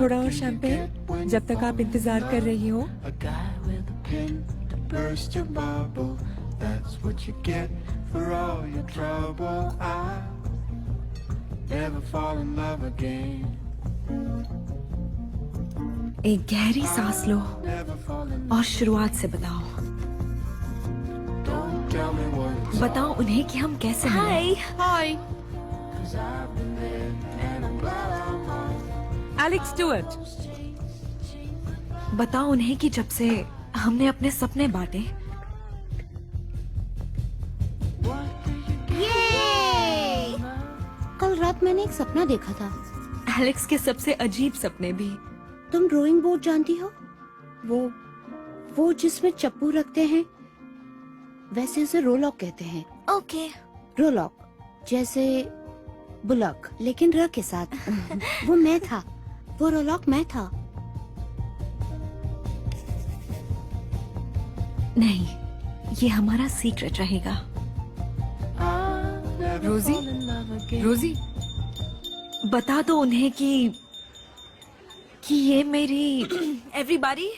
थोड़ा और शैंपेन जब तक आप इंतजार कर रही हो। A guy with a pen to burst your bubble. That's what you get for all your trouble. I'll never fall in love again. एक गहरी सांस लो Never fall in और शुरुआत से बताओ। Don't tell me what it's बताओ उन्हें कि हम कैसे मिले। हाय, 'cause I've been there and I'm glad I'm on. Alex Stuart. बताओ उन्हें कि जब से हमने अपने सपने बांटे, कल रात मैंने एक सपना देखा था। एलेक्स के सबसे अजीब सपने भी। तुम ड्राइंग बोर्ड जानती हो? वो जिसमें चप्पू रखते हैं, वैसे उसे रोलॉक कहते हैं। ओके। रोलॉक जैसे बुलक, लेकिन र के साथ। वो मैं था, वो रोलॉक मैं था। नहीं, ये हमारा सीक्रेट रहेगा। रोजी, रोजी, बता दो उन्हें कि ये मेरी एवरीबॉडी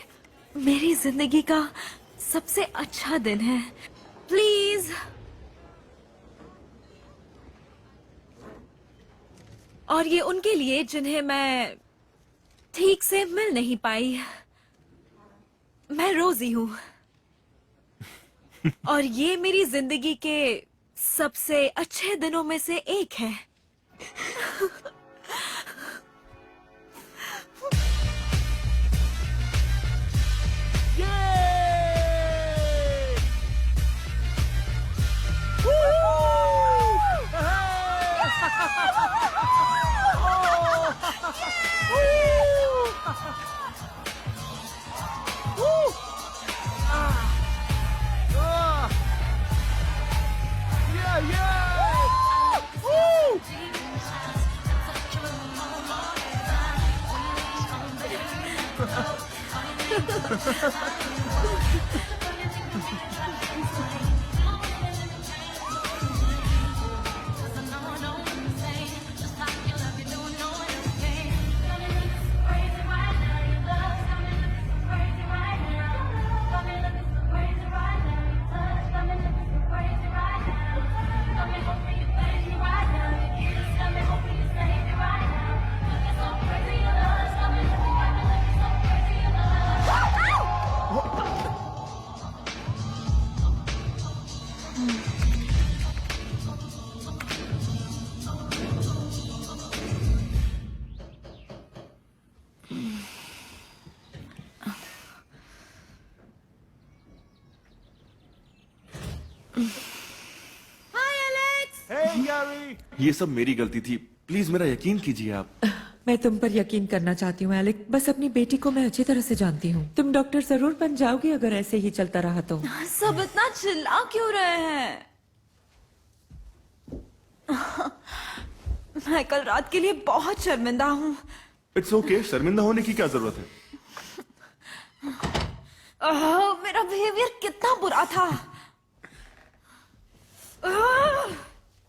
मेरी जिंदगी का सबसे अच्छा दिन है। प्लीज। और ये उनके लिए जिन्हें मैं ठीक से मिल नहीं पाई। मैं रोजी हूँ और ये मेरी जिंदगी के सबसे अच्छे दिनों में से एक है। ये सब मेरी गलती थी, प्लीज मेरा यकीन कीजिए आप। मैं तुम पर यकीन करना चाहती हूँ एलेक्स। बस अपनी बेटी को मैं अच्छी तरह से जानती हूँ। तुम डॉक्टर जरूर बन जाओगी अगर ऐसे ही चलता रहा तो। सब इतना चिल्ला क्यों रहे हैं? मैं कल रात के लिए बहुत शर्मिंदा हूँ। इट्स ओके, शर्मिंदा होने की क्या जरूरत है? मेरा बिहेवियर कितना बुरा था।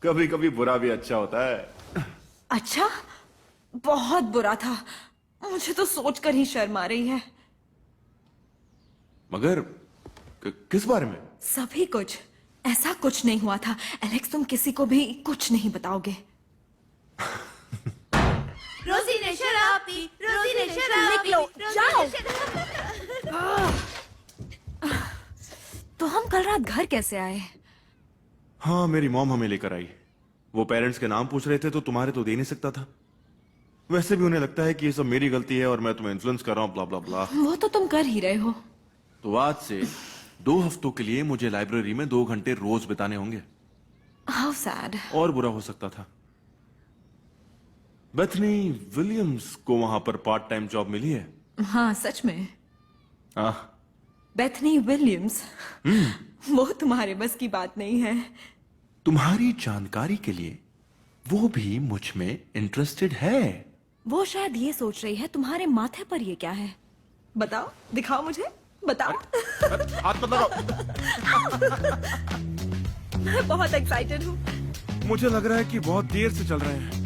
कभी कभी बुरा भी अच्छा होता है। अच्छा, बहुत बुरा था। मुझे तो सोचकर ही शर्म आ रही है। मगर किस बारे में? सभी कुछ। ऐसा कुछ नहीं हुआ था एलेक्स, तुम किसी को भी कुछ नहीं बताओगे। रोजी ने शराब पी, रोजी ने शराब निकलो, जाओ। तो हम कल रात घर कैसे आए? हाँ, मेरी मॉम हमें लेकर आई। वो पेरेंट्स के नाम पूछ रहे थे तो तुम्हारे तो दे नहीं सकता था। वैसे भी उन्हें लगता है कि ये सब मेरी गलती है और मैं तुम्हें इन्फ्लुएंस कर रहा हूँ, ब्ला ब्ला ब्ला। वो तो तुम कर ही रहे हो। तो आज से 2 हफ्तों के लिए मुझे लाइब्रेरी में 2 घंटे रोज बिताने होंगे। How sad. और बुरा हो सकता था। बेथनी विलियम्स को वहां पर पार्ट टाइम जॉब मिली है। हाँ, सच में। आह, बेथनी विलियम्स। वो तुम्हारे बस की बात नहीं है। तुम्हारी जानकारी के लिए वो भी मुझ में इंटरेस्टेड है। वो शायद ये सोच रही है तुम्हारे माथे पर ये क्या है। बताओ, दिखाओ मुझे, बताओ। हाथ मत लगाओ। मैं बहुत एक्साइटेड हूँ। मुझे लग रहा है कि बहुत देर से चल रहे हैं।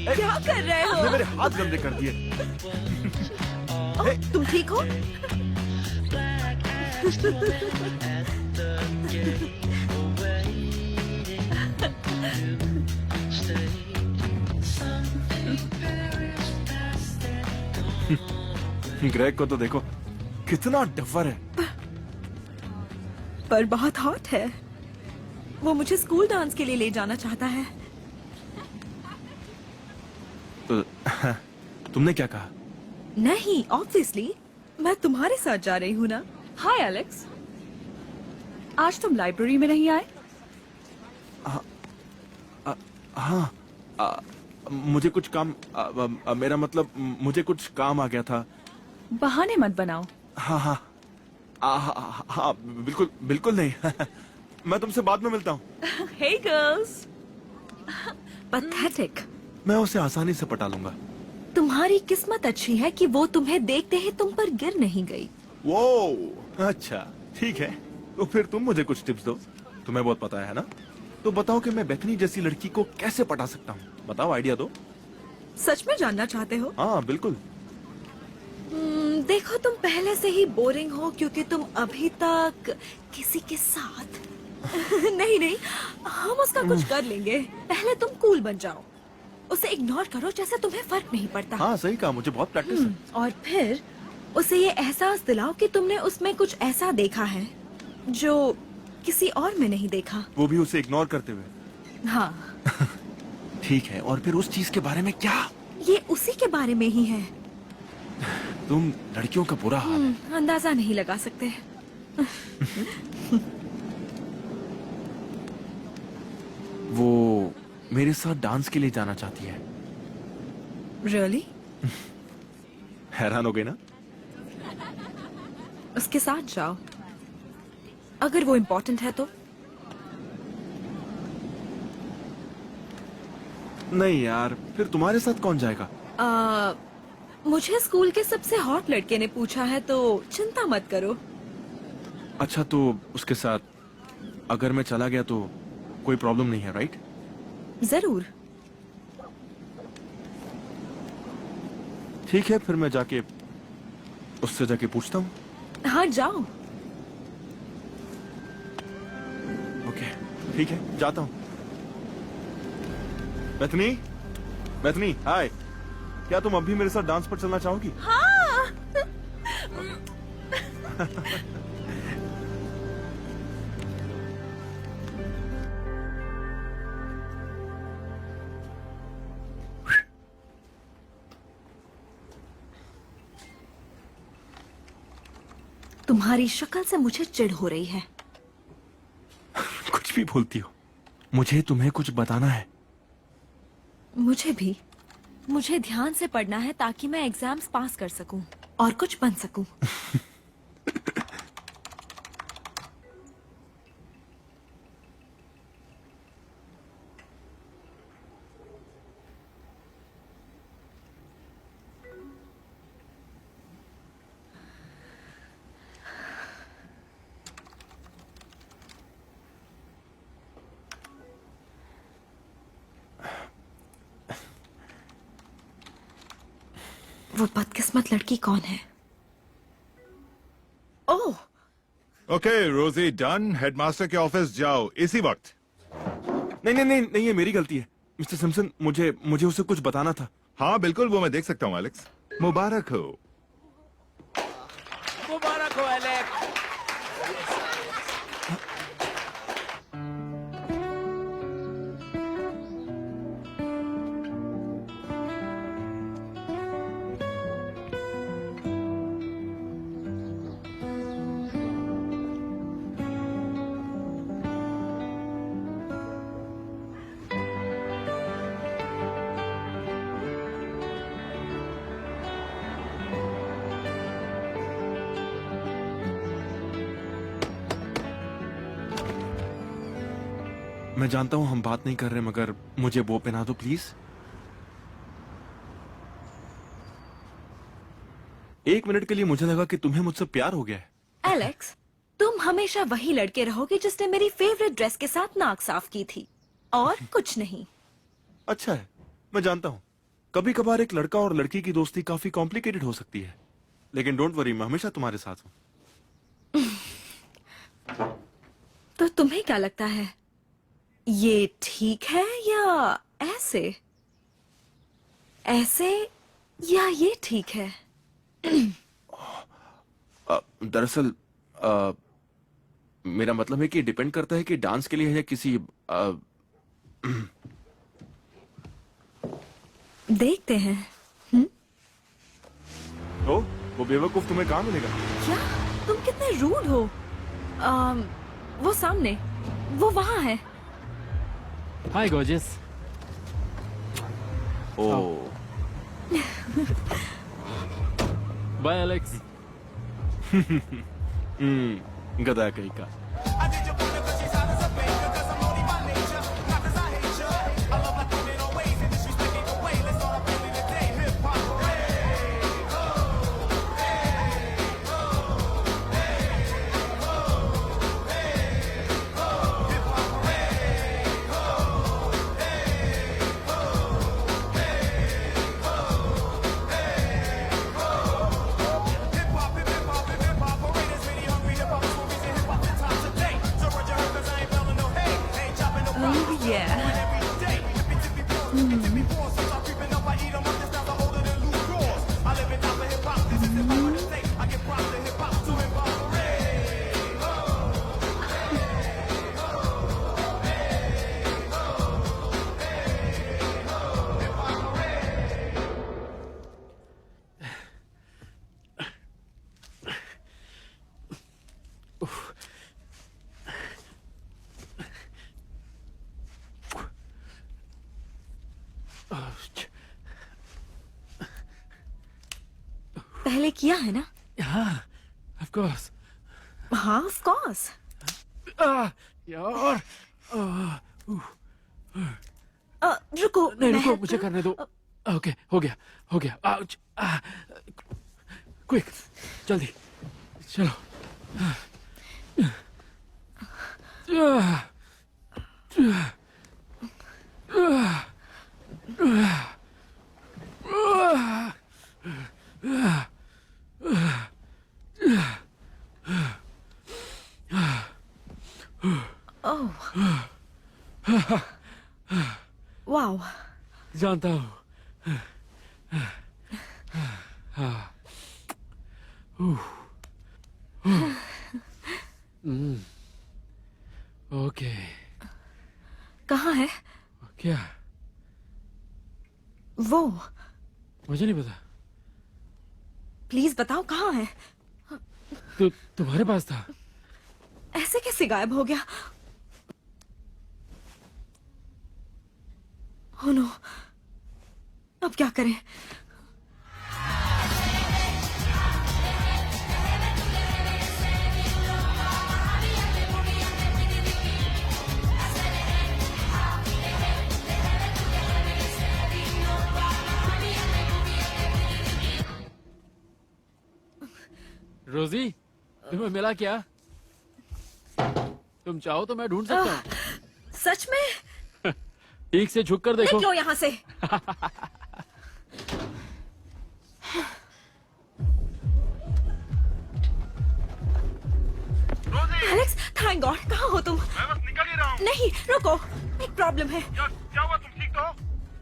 क्या कर रहे तुमने हो? मेरे हाथ गंदे कर दिए। ओह, तुम ठीक हो? ग्रेग को तो देखो, कितना डफर है। पर बहुत हॉट है। वो मुझे स्कूल डांस के लिए ले जाना चाहता है। तो, तुमने क्या कहा? नहीं, ऑब्वियसली मैं तुम्हारे साथ जा रही हूँ ना। हाय एलेक्स, आज तुम लाइब्रेरी में नहीं आए? हाँ, मुझे कुछ काम, मेरा मतलब मुझे कुछ काम आ गया था। बहाने मत बनाओ। हाँ हाँ, हाँ बिल्कुल बिल्कुल नहीं। मैं तुमसे बाद में मिलता हूँ। हे गर्ल्स, पैथेटिक। मैं उसे आसानी से पटा लूंगा। तुम्हारी किस्मत अच्छी है कि वो तुम्हें देखते ही तुम पर गिर नहीं गई। वो अच्छा, ठीक है। तो फिर तुम मुझे कुछ टिप्स दो। तुम्हें बहुत पता है ना? तो बताओ कि मैं बेथनी जैसी लड़की को कैसे पटा सकता हूँ। बताओ, आइडिया दो। सच में जानना चाहते हो? हाँ बिल्कुल। देखो, तुम पहले से ही बोरिंग हो क्योंकि तुम अभी तक किसी के साथ नहीं नहीं, हम उसका कुछ कर लेंगे। पहले तुम कूल बन जाओ, उसे इग्नोर करो जैसे तुम्हें फर्क नहीं पड़ता। हाँ सही कहा, मुझे बहुत प्रैक्टिस है। और फिर उसे ये एहसास दिलाओ कि तुमने उसमें कुछ ऐसा देखा है जो किसी और में नहीं देखा। वो भी उसे इग्नोर करते हुए। हाँ, ठीक है, और फिर उस चीज के बारे में क्या? ये उसी के बारे में ही है। तुम लड़कियों का बुरा हाल है। अंदाजा नहीं लगा सकते। वो मेरे साथ डांस के लिए जाना चाहती है। रियली? हैरान हो गई ना? उसके साथ जाओ, अगर वो इम्पोर्टेंट है तो। नहीं यार, फिर तुम्हारे साथ कौन जाएगा? मुझे स्कूल के सबसे हॉट लड़के ने पूछा है, तो चिंता मत करो। अच्छा, तो उसके साथ अगर मैं चला गया तो कोई प्रॉब्लम नहीं है, राइट? जरूर। ठीक है, फिर मैं जाके उससे जाके पूछता हूँ। हाँ, जाओ। ओके, ठीक है, जाता हूँ। बेथनी, बेथनी, हाय। क्या तुम अभी मेरे साथ डांस पर चलना चाहोगी? हाँ। तुम्हारी शक्ल से मुझे चिढ़ हो रही है। कुछ भी बोलती हो। मुझे तुम्हें कुछ बताना है। मुझे भी। मुझे ध्यान से पढ़ना है ताकि मैं एग्जाम्स पास कर सकूं और कुछ बन सकूं। वो बदकिस्मत लड़की कौन है? ओह, ओके रोजी, डन। हेडमास्टर के ऑफिस जाओ इसी वक्त। नहीं नहीं नहीं नहीं, ये मेरी गलती है मिस्टर सिम्पसन। मुझे उसे कुछ बताना था। हाँ बिल्कुल, वो मैं देख सकता हूँ। एलेक्स, मुबारक हो। मुबारक हो एलेक्स। मैं जानता हूँ हम बात नहीं कर रहे, मगर मुझे वो पहना दो प्लीज। एक मिनट के लिए मुझे लगा कि तुम्हें मुझसे प्यार हो गया है। एलेक्स, तुम हमेशा वही लड़के रहोगे जिसने मेरी फेवरेट ड्रेस के साथ नाक साफ की थी, और कुछ नहीं। अच्छा है, मैं जानता हूँ। कभी कभार एक लड़का और लड़की की दोस्ती काफी कॉम्प्लिकेटेड हो सकती है, लेकिन डोंट वरी, मैं हमेशा तुम्हारे साथ हूँ। तो तुम्हें क्या लगता है, ये ठीक है या ऐसे ऐसे, या ये ठीक है? दरअसल मेरा मतलब है कि डिपेंड करता है कि डांस के लिए है या किसी देखते हैं। तो वो बेवकूफ तुम्हें कहाँ मिलेगा? क्या तुम कितने रूड हो? वो सामने, वो वहां है। Hi, gorgeous. ओ Bye, Alex. गधा कहीं का। Oh, yeah. पहले किया है ना? Yeah, of course. हाँ, ऑफ कोर्स। यार रुको, नहीं मैं- रुको, मुझे करने दो। ओके, हो गया, हो गया। आउच, क्विक, जल्दी, चलो। वाओ, जानता हूँ। ओके, कहाँ है क्या? वो? मुझे नहीं पता। प्लीज बताओ कहाँ है। तो तुम्हारे पास था? ऐसे कैसे गायब हो गया? Oh no, अब क्या करें? रोजी, तुम्हें मिला क्या? तुम चाहो तो मैं ढूंढ सकता हूँ। सच में? ठीक से झुक कर देखो। निकलो यहाँ से। एलेक्स, थैंक गॉड, कहाँ हो तुम? मैं बस निकल ही रहा हूँ। नहीं, रुको, एक प्रॉब्लम है। क्या हुआ? तुम ठीक तो हो?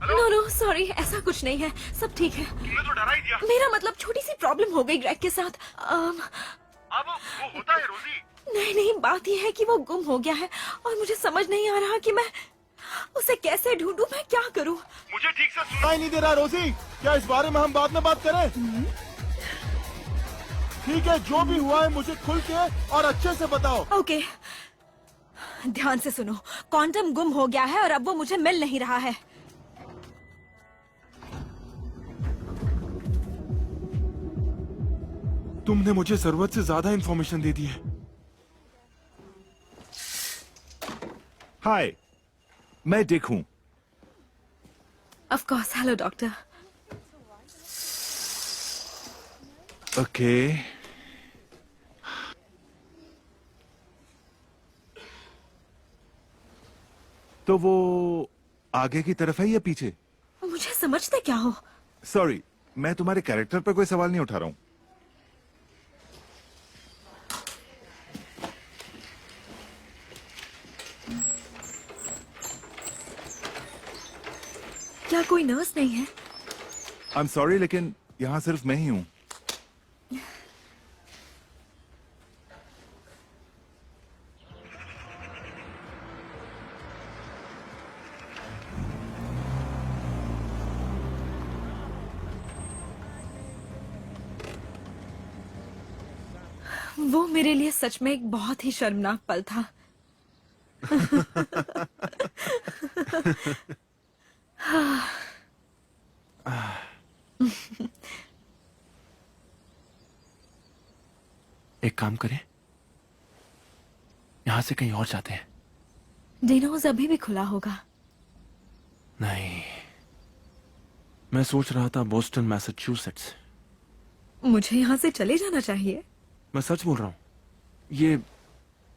नो नो सॉरी, ऐसा कुछ नहीं है, सब ठीक है। तुमने तो डरा ही दिया। मेरा मतलब छोटी सी प्रॉब्लम हो गई ग्रेग के साथ। अब वो होता है रोजी। नहीं नहीं, बात यह है कि वो गुम हो गया है और मुझे समझ नहीं आ रहा कि मैं उसे कैसे ढूंढूं, मैं क्या करूं? मुझे ठीक से सुनाई नहीं दे रहा रोजी। क्या इस बारे में हम बाद में बात करें? ठीक है, जो भी हुआ है मुझे खुल के और अच्छे से बताओ। ओके, ध्यान से सुनो। क्वांटम गुम हो गया है और अब वो मुझे मिल नहीं रहा है। तुमने मुझे जरूरत से ज्यादा इंफॉर्मेशन दे दी है। हाय, मैं डिक हूं। Of course, hello doctor. Okay, तो वो आगे की तरफ है या पीछे? मुझे समझते क्या हो? सॉरी, मैं तुम्हारे कैरेक्टर पर कोई सवाल नहीं उठा रहा हूँ। क्या कोई नर्स नहीं है? आई एम सॉरी, लेकिन यहाँ सिर्फ मैं ही हूँ। वो मेरे लिए सच में एक बहुत ही शर्मनाक पल था। एक काम करें, यहां से कहीं और जाते हैं। डिनोज अभी भी खुला होगा। नहीं, मैं सोच रहा था बोस्टन मैसाचुसेट्स। मुझे यहाँ से चले जाना चाहिए। मैं सच बोल रहा हूं, ये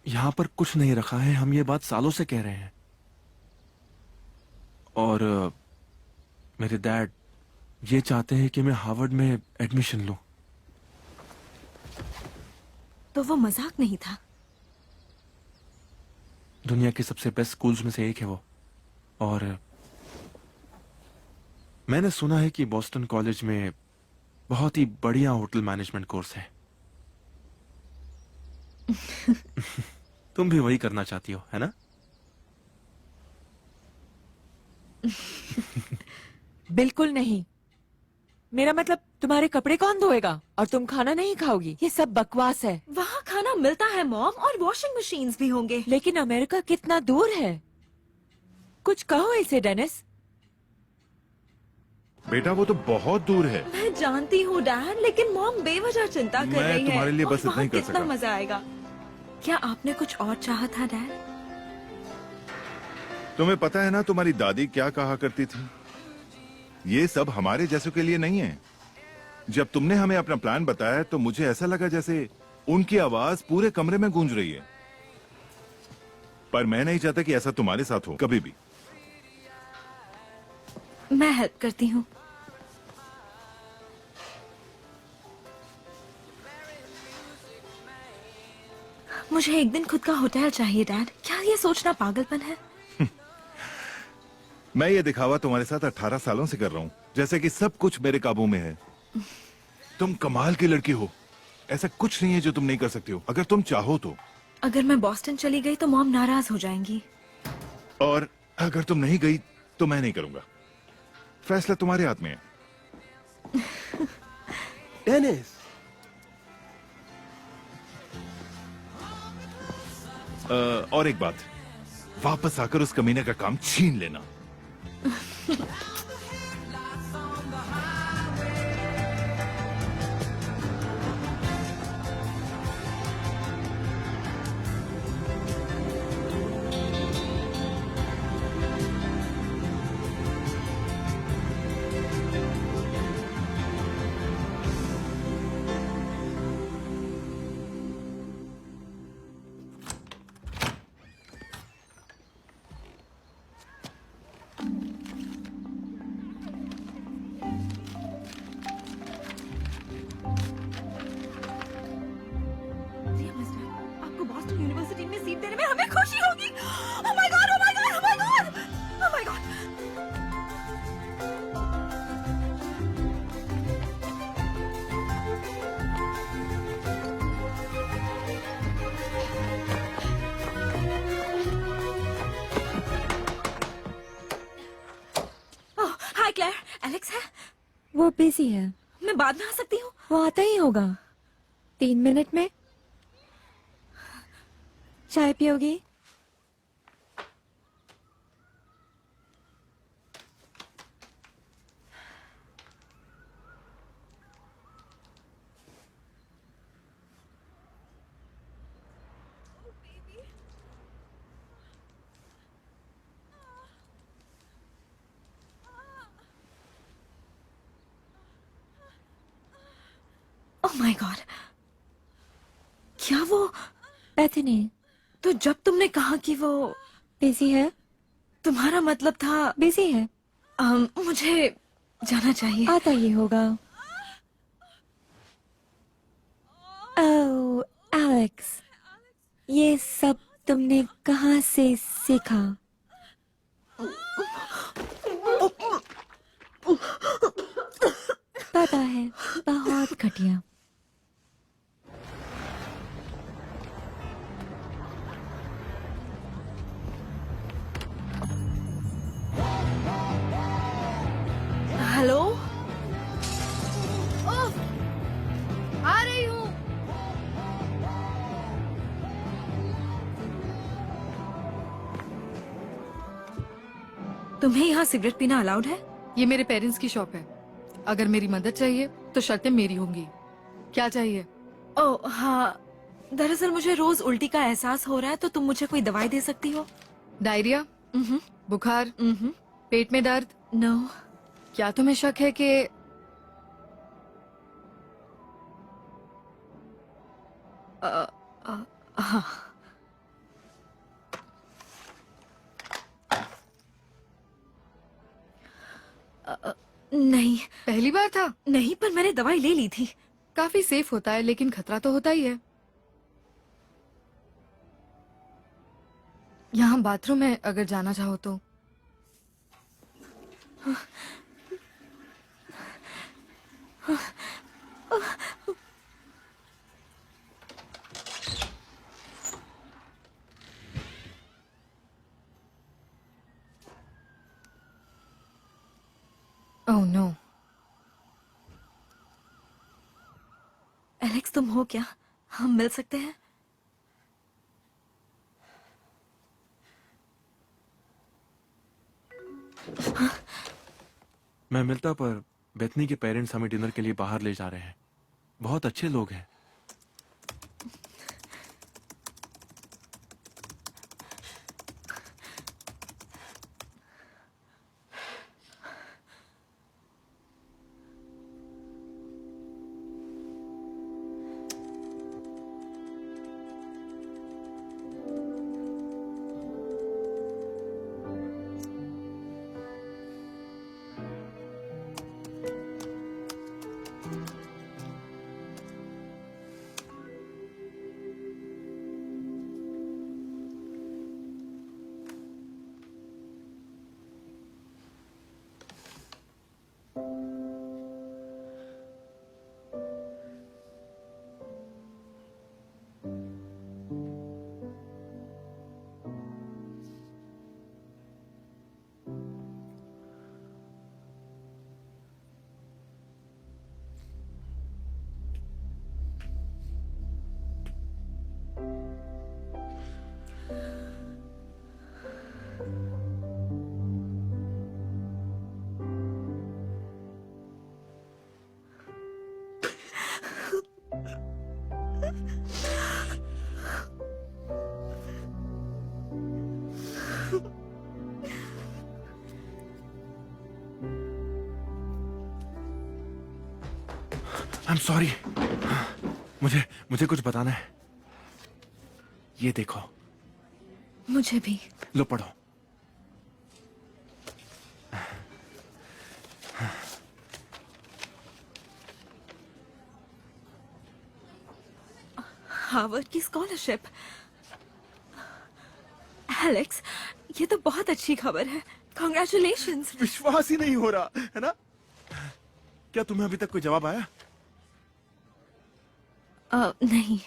यहां पर कुछ नहीं रखा है। हम ये बात सालों से कह रहे हैं। और मेरे डैड ये चाहते हैं कि मैं हार्वर्ड में एडमिशन लूं। तो वो मजाक नहीं था। दुनिया के सबसे बेस्ट स्कूल्स में से एक है वो। और मैंने सुना है कि बॉस्टन कॉलेज में बहुत ही बढ़िया होटल मैनेजमेंट कोर्स है। तुम भी वही करना चाहती हो, है ना? बिल्कुल नहीं। मेरा मतलब, तुम्हारे कपड़े कौन धोएगा और तुम खाना नहीं खाओगी? ये सब बकवास है। वहाँ खाना मिलता है मॉम, और वॉशिंग मशीन्स भी होंगे। लेकिन अमेरिका कितना दूर है। कुछ कहो इसे डेनिस। बेटा, वो तो बहुत दूर है। मैं जानती हूँ डैड, लेकिन मॉम बेवजह चिंता कर मैं रही है। तुम्हारे लिए और बस इतना वहाँ ही कर कितना सका। मजा आएगा। क्या आपने कुछ और चाहा था डैड? तुम्हें पता है ना तुम्हारी दादी क्या कहा करती थी? ये सब हमारे जैसों के लिए नहीं है। जब तुमने हमें अपना प्लान बताया तो मुझे ऐसा लगा जैसे उनकी आवाज पूरे कमरे में गूंज रही है। पर मैं नहीं चाहता कि ऐसा तुम्हारे साथ हो कभी भी। मैं हेल्प करती हूँ। मुझे एक दिन खुद का होटल चाहिए डैड। क्या ये सोचना पागलपन है? मैं ये दिखावा तुम्हारे साथ 18 सालों से कर रहा हूँ, जैसे कि सब कुछ मेरे काबू में है। तुम कमाल की लड़की हो। ऐसा कुछ नहीं है जो तुम नहीं कर सकती हो, अगर तुम चाहो तो। अगर मैं बॉस्टन चली गई तो मॉम नाराज हो जाएंगी। और अगर तुम नहीं गई तो मैं नहीं करूंगा। फैसला तुम्हारे हाथ में है। डेनिस, और एक बात, वापस आकर उस कमीने का काम छीन लेना। आपको बॉस्टन यूनिवर्सिटी में सीट देने में हमें खुशी होगी। Oh my god, oh my god, oh my god, oh my god. Oh hi Claire, Alex है? वो बिजी है। मैं बाद में आ सकती हूँ? वो आता ही होगा 3 मिनट में। चाय पियोगी? ओह माय गॉड, क्या वो? पैथनी तो जब तुमने कहा कि वो बिजी है, तुम्हारा मतलब था? बिजी है। मुझे जाना चाहिए। आता ही होगा। ओह एलेक्स, ये सब तुमने कहाँ से सीखा? पता है, बहुत घटिया। हेलो, आ रही हूँ। तुम्हें यहाँ सिगरेट पीना अलाउड है? ये मेरे पेरेंट्स की शॉप है। अगर मेरी मदद चाहिए तो शर्तें मेरी होंगी। क्या चाहिए? ओह हाँ, दरअसल मुझे रोज उल्टी का एहसास हो रहा है, तो तुम मुझे कोई दवाई दे सकती हो? डायरिया, बुखार, पेट में दर्द? नो। क्या तुम्हें शक है कि हाँ। नहीं पहली बार था? नहीं, पर मैंने दवाई ले ली थी। काफी सेफ होता है, लेकिन खतरा तो होता ही है। यहाँ बाथरूम है, अगर जाना चाहो तो। Oh no. एलेक्स, तुम हो क्या? हम मिल सकते हैं? मैं मिलता, पर बेथनी के पेरेंट्स हमें डिनर के लिए बाहर ले जा रहे हैं। बहुत अच्छे लोग हैं। I'm sorry. मुझे कुछ बताना है। ये देखो। मुझे भी। लो पढ़ो। हार्वर्ड की स्कॉलरशिप। एलेक्स, ये तो बहुत अच्छी खबर है। कॉन्ग्रेचुलेशंस। विश्वास ही नहीं हो रहा है ना? क्या तुम्हें अभी तक कोई जवाब आया? नहीं।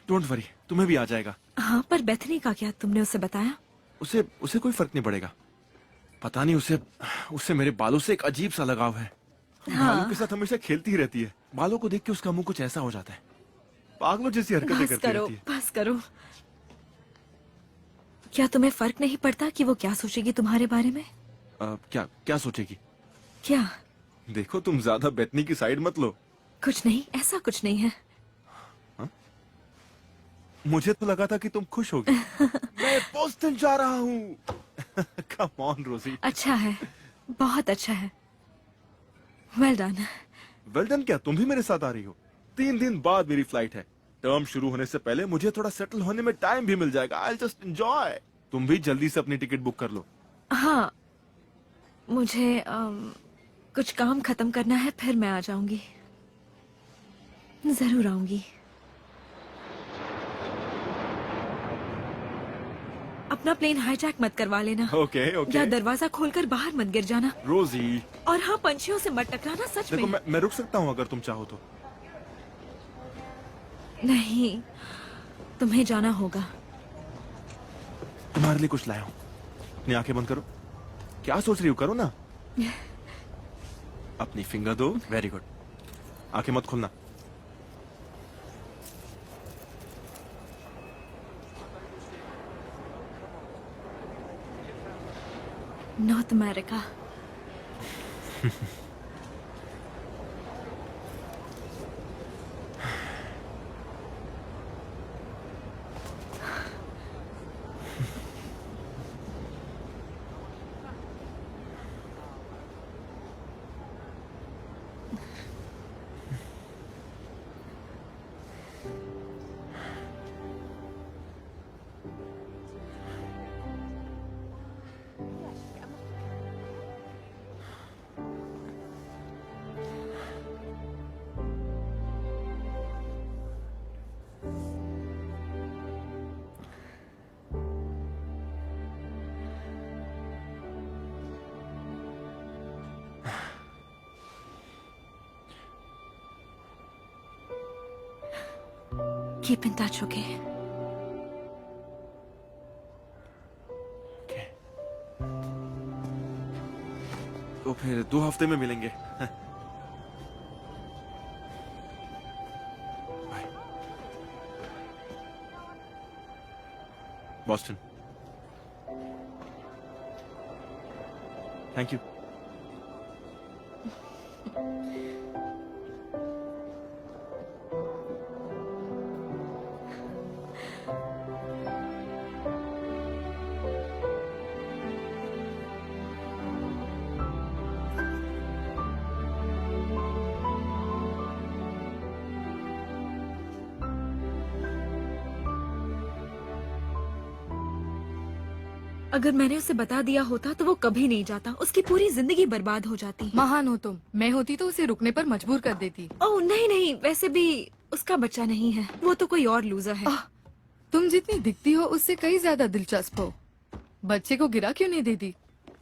डोंट वरी, तुम्हें भी आ जाएगा। हाँ, पर बेथनी का क्या? तुमने उसे बताया? उसे कोई फर्क नहीं पड़ेगा। पता नहीं, उससे मेरे बालों से एक अजीब सा लगाव है। बालों के साथ हमेशा खेलती ही रहती है। बालों को देख के उसका मुंह कुछ ऐसा हो जाता है। पागलों जैसी हरकतें बस करती करो, रहती है। बस करो। क्या तुम्हें फर्क नहीं पड़ता कि वो क्या सोचेगी तुम्हारे बारे में? क्या सोचेगी? क्या? देखो, तुम ज्यादा बेथनी की साइड मत लो। कुछ नहीं, ऐसा कुछ नहीं है। मुझे तो लगा था कि तुम खुश होगी। मैं बोस्टन जा रहा हूँ। कम ऑन रोजी। अच्छा है, बहुत अच्छा है। Well done. वेल डन क्या? तुम भी मेरे साथ आ रही हो? 3 दिन बाद मेरी फ्लाइट है। टर्म शुरू होने से पहले मुझे थोड़ा सेटल होने में टाइम भी मिल जाएगा। I just enjoy. तुम भी जल्दी से अपनी टिकट बुक कर लो। हाँ, मुझे कुछ काम खत्म करना है, फिर मैं आ जाऊंगी, जरूर आऊंगी। अपना प्लेन हाईजैक मत करवा लेना। Okay okay. या दरवाजा खोलकर बाहर मत गिर जाना। रोजी और हाँ, पंछियों से मत टकराना, सच देखो, में। मैं रुक सकता हूँ अगर तुम चाहो तो। नहीं, तुम्हें जाना होगा। तुम्हारे लिए कुछ लाया हूँ। अपनी आंखें बंद करो। क्या सोच रही हो, करो ना। अपनी फिंगर दो। Very good. आंखें मत खोलना। North America. Keep in touch, okay? तो फिर 2 हफ्ते में मिलेंगे। बाय। बॉस्टन। Thank you. अगर मैंने उसे बता दिया होता तो वो कभी नहीं जाता, उसकी पूरी जिंदगी बर्बाद हो जाती। महान हो तुम। मैं होती तो उसे रुकने पर मजबूर कर देती। ओह नहीं नहीं, वैसे भी उसका बच्चा नहीं है, वो तो कोई और लूजर है। तुम जितनी दिखती हो उससे कई ज्यादा दिलचस्प हो। बच्चे को गिरा क्यों नहीं देती?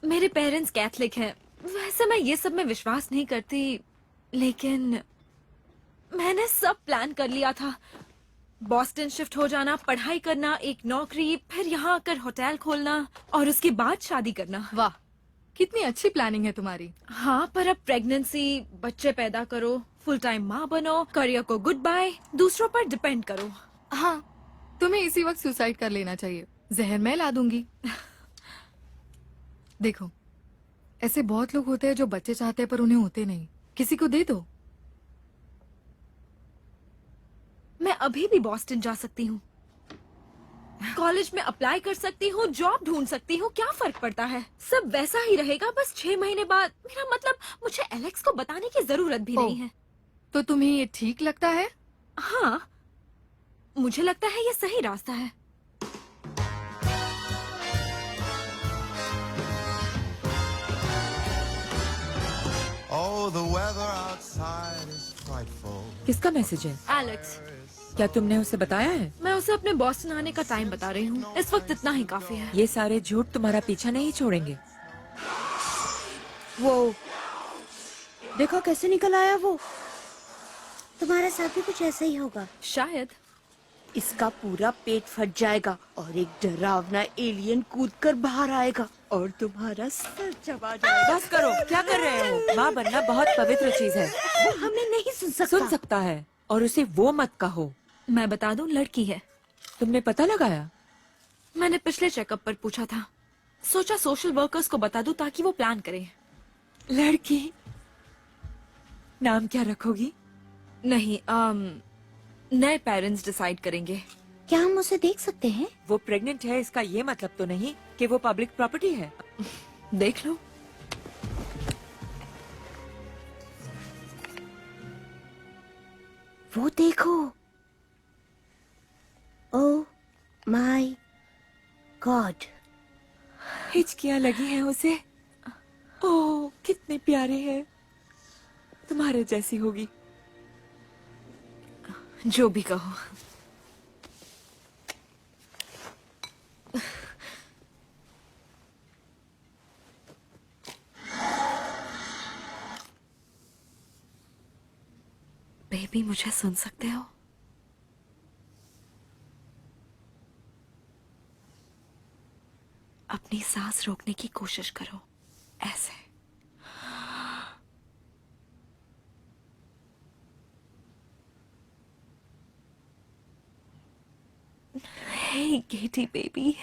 मेरे पेरेंट्स कैथलिक हैं। वैसे मैं ये सब में विश्वास नहीं करती, लेकिन मैंने सब प्लान कर लिया था। बॉस्टन शिफ्ट हो जाना, पढ़ाई करना, एक नौकरी, फिर यहाँ आकर होटल खोलना और उसके बाद शादी करना। वाह, कितनी अच्छी प्लानिंग है तुम्हारी। हाँ, पर अब प्रेगनेंसी, बच्चे पैदा करो, फुल टाइम माँ बनो, करियर को गुड बाय, दूसरों पर डिपेंड करो। हाँ, तुम्हें इसी वक्त सुसाइड कर लेना चाहिए। जहर मैं ला दूंगी। देखो, ऐसे बहुत लोग होते हैं जो बच्चे चाहते हैं पर उन्हें होते नहीं। किसी को दे दो। मैं अभी भी बॉस्टन जा सकती हूँ, कॉलेज में अप्लाई कर सकती हूँ, जॉब ढूंढ सकती हूँ, क्या फर्क पड़ता है? सब वैसा ही रहेगा, बस 6 महीने बाद। मेरा मतलब, मुझे एलेक्स को बताने की जरूरत भी नहीं है। तो तुम्हें ये ठीक लगता है? हाँ, मुझे लगता है ये सही रास्ता है। Oh, the weather outside is frightful. किसका मैसेज है? एलेक्स, क्या तुमने उसे बताया है? मैं उसे अपने बॉस्टन आने का टाइम बता रही हूँ। इस वक्त इतना ही काफी है। ये सारे झूठ तुम्हारा पीछा नहीं छोड़ेंगे। वो देखो कैसे निकल आया वो। तुम्हारे साथ भी कुछ ऐसा ही होगा। शायद। इसका पूरा पेट फट जाएगा और एक डरावना एलियन कूदकर बाहर आएगा और तुम्हारा सर चबा जाएगा। बस करो, क्या कर रहे हो? माँ बनना बहुत पवित्र चीज है। वो हमें नहीं सुन सकता है, और उसे वो मत कहो। मैं बता दूं, लड़की है। तुमने पता लगाया? मैंने पिछले चेकअप पर पूछा था। सोचा सोशल वर्कर्स को बता दूं ताकि वो प्लान करें। लड़की? नाम क्या रखोगी? नहीं, नए पेरेंट्स डिसाइड करेंगे। क्या हम उसे देख सकते हैं? वो प्रेग्नेंट है, इसका ये मतलब तो नहीं कि वो पब्लिक प्रॉपर्टी है। देख लो। वो देखो। ओह माय गॉड। हिचकियां लगी हैं उसे। ओह कितने प्यारे हैं, तुम्हारे जैसी होगी। जो भी कहो। बेबी, मुझे सुन सकते हो? अपनी सांस रोकने की कोशिश करो, ऐसे। Hey, Katie baby.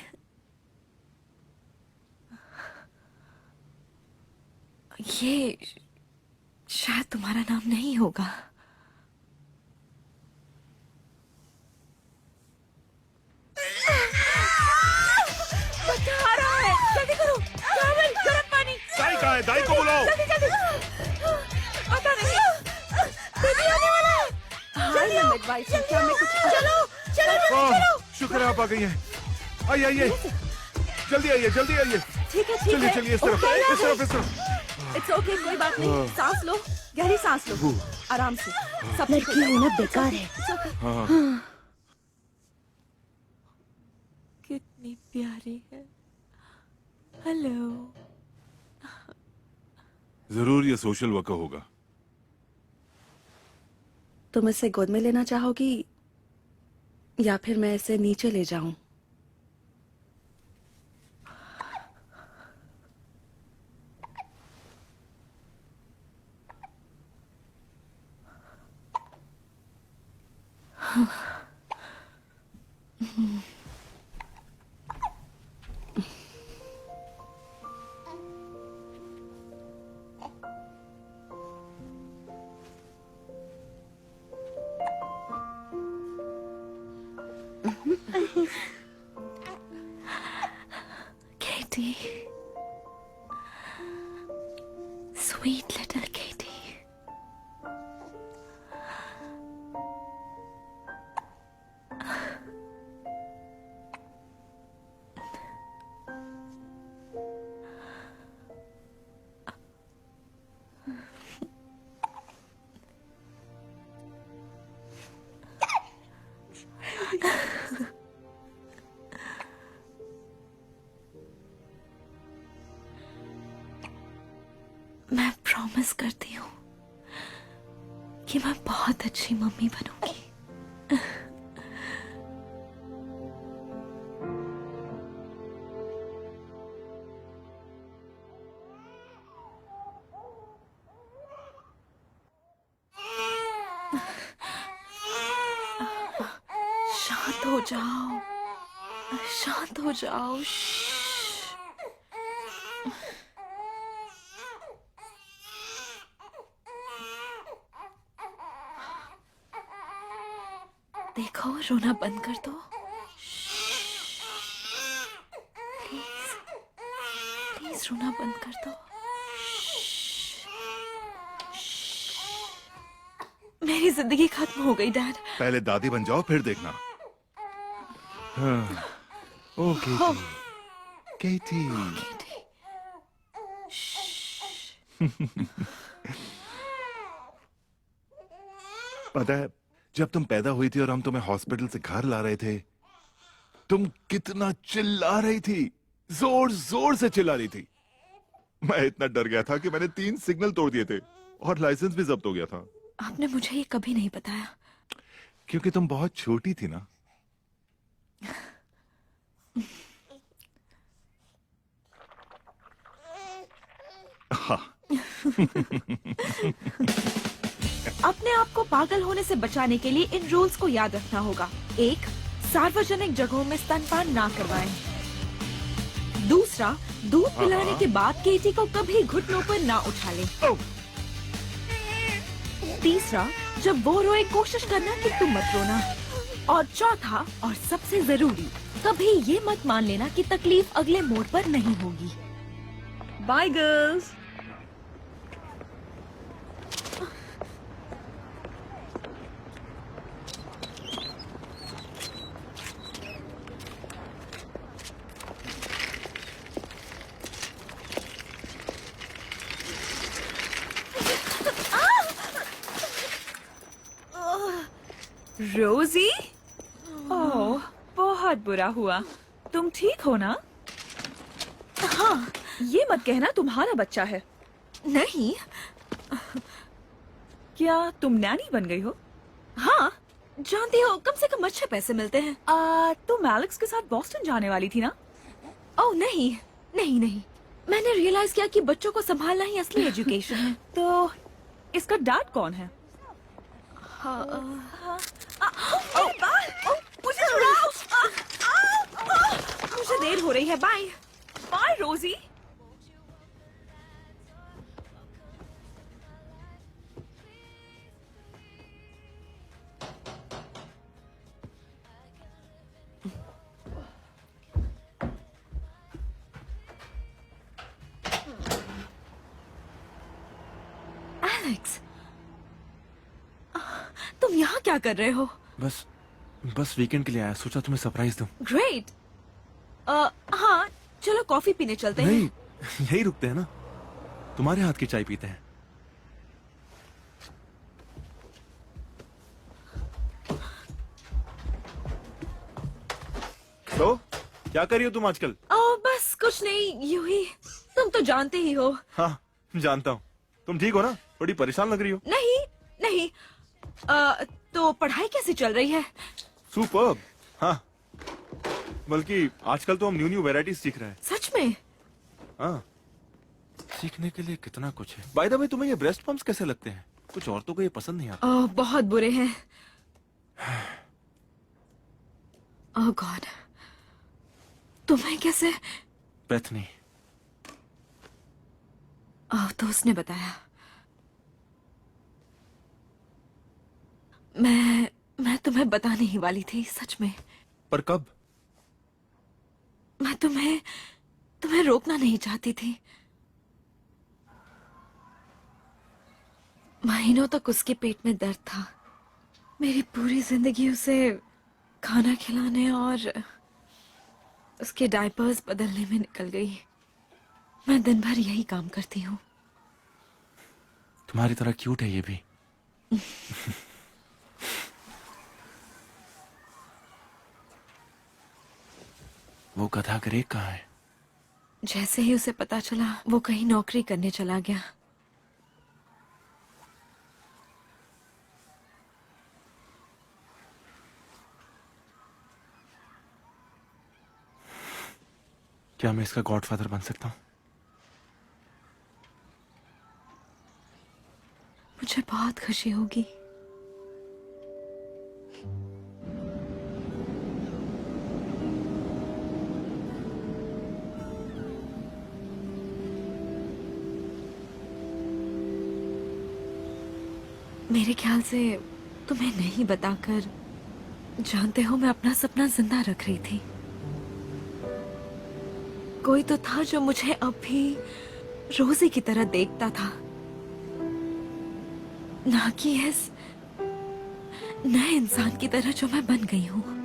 ये शायद तुम्हारा नाम नहीं होगा। बच्चा आ रहा है, जल्दी करो। टॉवल, गर्म पानी। दाई कहाँ है? दाई को बुलाओ। जल्दी जल्दी। पता नहीं, बेबी आने वाला है। हाय मैं मिडवाइफ हूँ, क्या मैं कुछ चलो चलो ओह, चलो। शुक्र है आप आ गई हैं। आइए आइए, जल्दी आइए, जल्दी आइए। ठीक है चलिए चलिए, इस तरफ Okay, इस तरफ इस तरफ। इट्स ओके, कोई बात नहीं। सांस लो, गहरी सांस लो, आराम से। सब ठीक हो लड़की जाएगा। होना बेकार है। It's okay. हाँ कितनी प्यारी है। हेलो। जरूर ये सोशल वर्कर होगा। तुम इसे गोद में लेना चाहोगी या फिर मैं इसे नीचे ले जाऊं? Katie. Sweet little Katie. मैं प्रॉमिस करती हूँ कि मैं बहुत अच्छी मम्मी बनूंगी। शांत हो जाओ, शांत हो जाओ। श्श्श। देखो, रोना बंद कर दो। प्लीज प्लीज रोना बंद कर दो। मेरी जिंदगी खत्म हो गई डैड। पहले दादी बन जाओ, फिर देखना। हाँ। ओ केटी, केटी। पता है, जब तुम पैदा हुई थी और हम तुम्हें हॉस्पिटल से घर ला रहे थे, तुम कितना चिल्ला रही थी, जोर जोर से चिल्ला रही थी। मैं इतना डर गया था कि मैंने 3 सिग्नल तोड़ दिए थे और लाइसेंस भी जब्त हो गया था। आपने मुझे ये कभी नहीं बताया। क्योंकि तुम बहुत छोटी थी ना। हाँ। अपने आप को पागल होने से बचाने के लिए इन रूल्स को याद रखना होगा। 1, सार्वजनिक जगहों में स्तनपान ना करवाएं। दूसरा, दूध पिलाने के बाद केटी को कभी घुटनों पर ना उठा लें। तीसरा, जब वो रोए कोशिश करना कि तुम मत रोना। और चौथा और सबसे जरूरी, कभी ये मत मान लेना कि तकलीफ अगले मोड़ पर नहीं होगी। Bye girls. रोजी, ओह बहुत बुरा हुआ। तुम ठीक हो ना? हाँ, ये मत कहना तुम्हारा बच्चा है। नहीं। क्या तुम नैनी बन गई हो? हाँ, जानती हो कम से कम अच्छे पैसे मिलते हैं। तुम एलेक्स के साथ बॉस्टन जाने वाली थी ना? ओह नहीं, नहीं नहीं। मैंने रियलाइज किया कि बच्चों को संभालना ही असली एजुकेशन है। तो इसका डैड कौन है? मुझे छुड़ाओ! मुझे देर हो रही है। बाय बाय रोजी। एलेक्स, तुम यहाँ क्या कर रहे हो? बस वीकेंड के लिए आया, सोचा तुम्हें सरप्राइज दूं। ग्रेट। हाँ, चलो कॉफी पीने चलते हैं। नहीं, यही रुकते हैं ना, तुम्हारे हाथ की चाय पीते हैं। तो क्या कर रही हो तुम आजकल? ओह बस कुछ नहीं, यूं ही। तुम तो जानते ही हो। हाँ जानता हूँ। तुम ठीक हो ना? थोड़ी परेशान लग रही हो। नहीं नहीं। तो पढ़ाई कैसी चल रही है? सुपर्ब। हाँ, बल्कि आजकल तो हम न्यू वैरायटीज सीख रहे हैं। सच में? हाँ, सीखने के लिए कितना कुछ है। बाय द वे, तुम्हें ये ब्रेस्ट पंप्स कैसे लगते हैं? कुछ औरतों को ये पसंद नहीं आता। ओह बहुत बुरे हैं। ओह गॉड, तुम्हें कैसे? बेथनी। ओह तो उसने बताया। मैं तुम्हें बताने ही वाली थी, सच में। पर कब? मैं तुम्हें रोकना नहीं चाहती थी। महीनों तक उसके पेट में दर्द था। मेरी पूरी जिंदगी उसे खाना खिलाने और उसके डायपर्स बदलने में निकल गई। मैं दिन भर यही काम करती हूँ। तुम्हारी तरह क्यूट है ये भी। वो गधा ग्रेग कहाँ है? जैसे ही उसे पता चला, वो कहीं नौकरी करने चला गया। क्या मैं इसका गॉडफादर बन सकता हूँ? मुझे बहुत खुशी होगी। मेरे ख्याल से तुम्हें नहीं बताकर, जानते हो, मैं अपना सपना जिंदा रख रही थी। कोई तो था जो मुझे अब भी रोजी की तरह देखता था, ना कि इस नए इंसान की तरह जो मैं बन गई हूँ।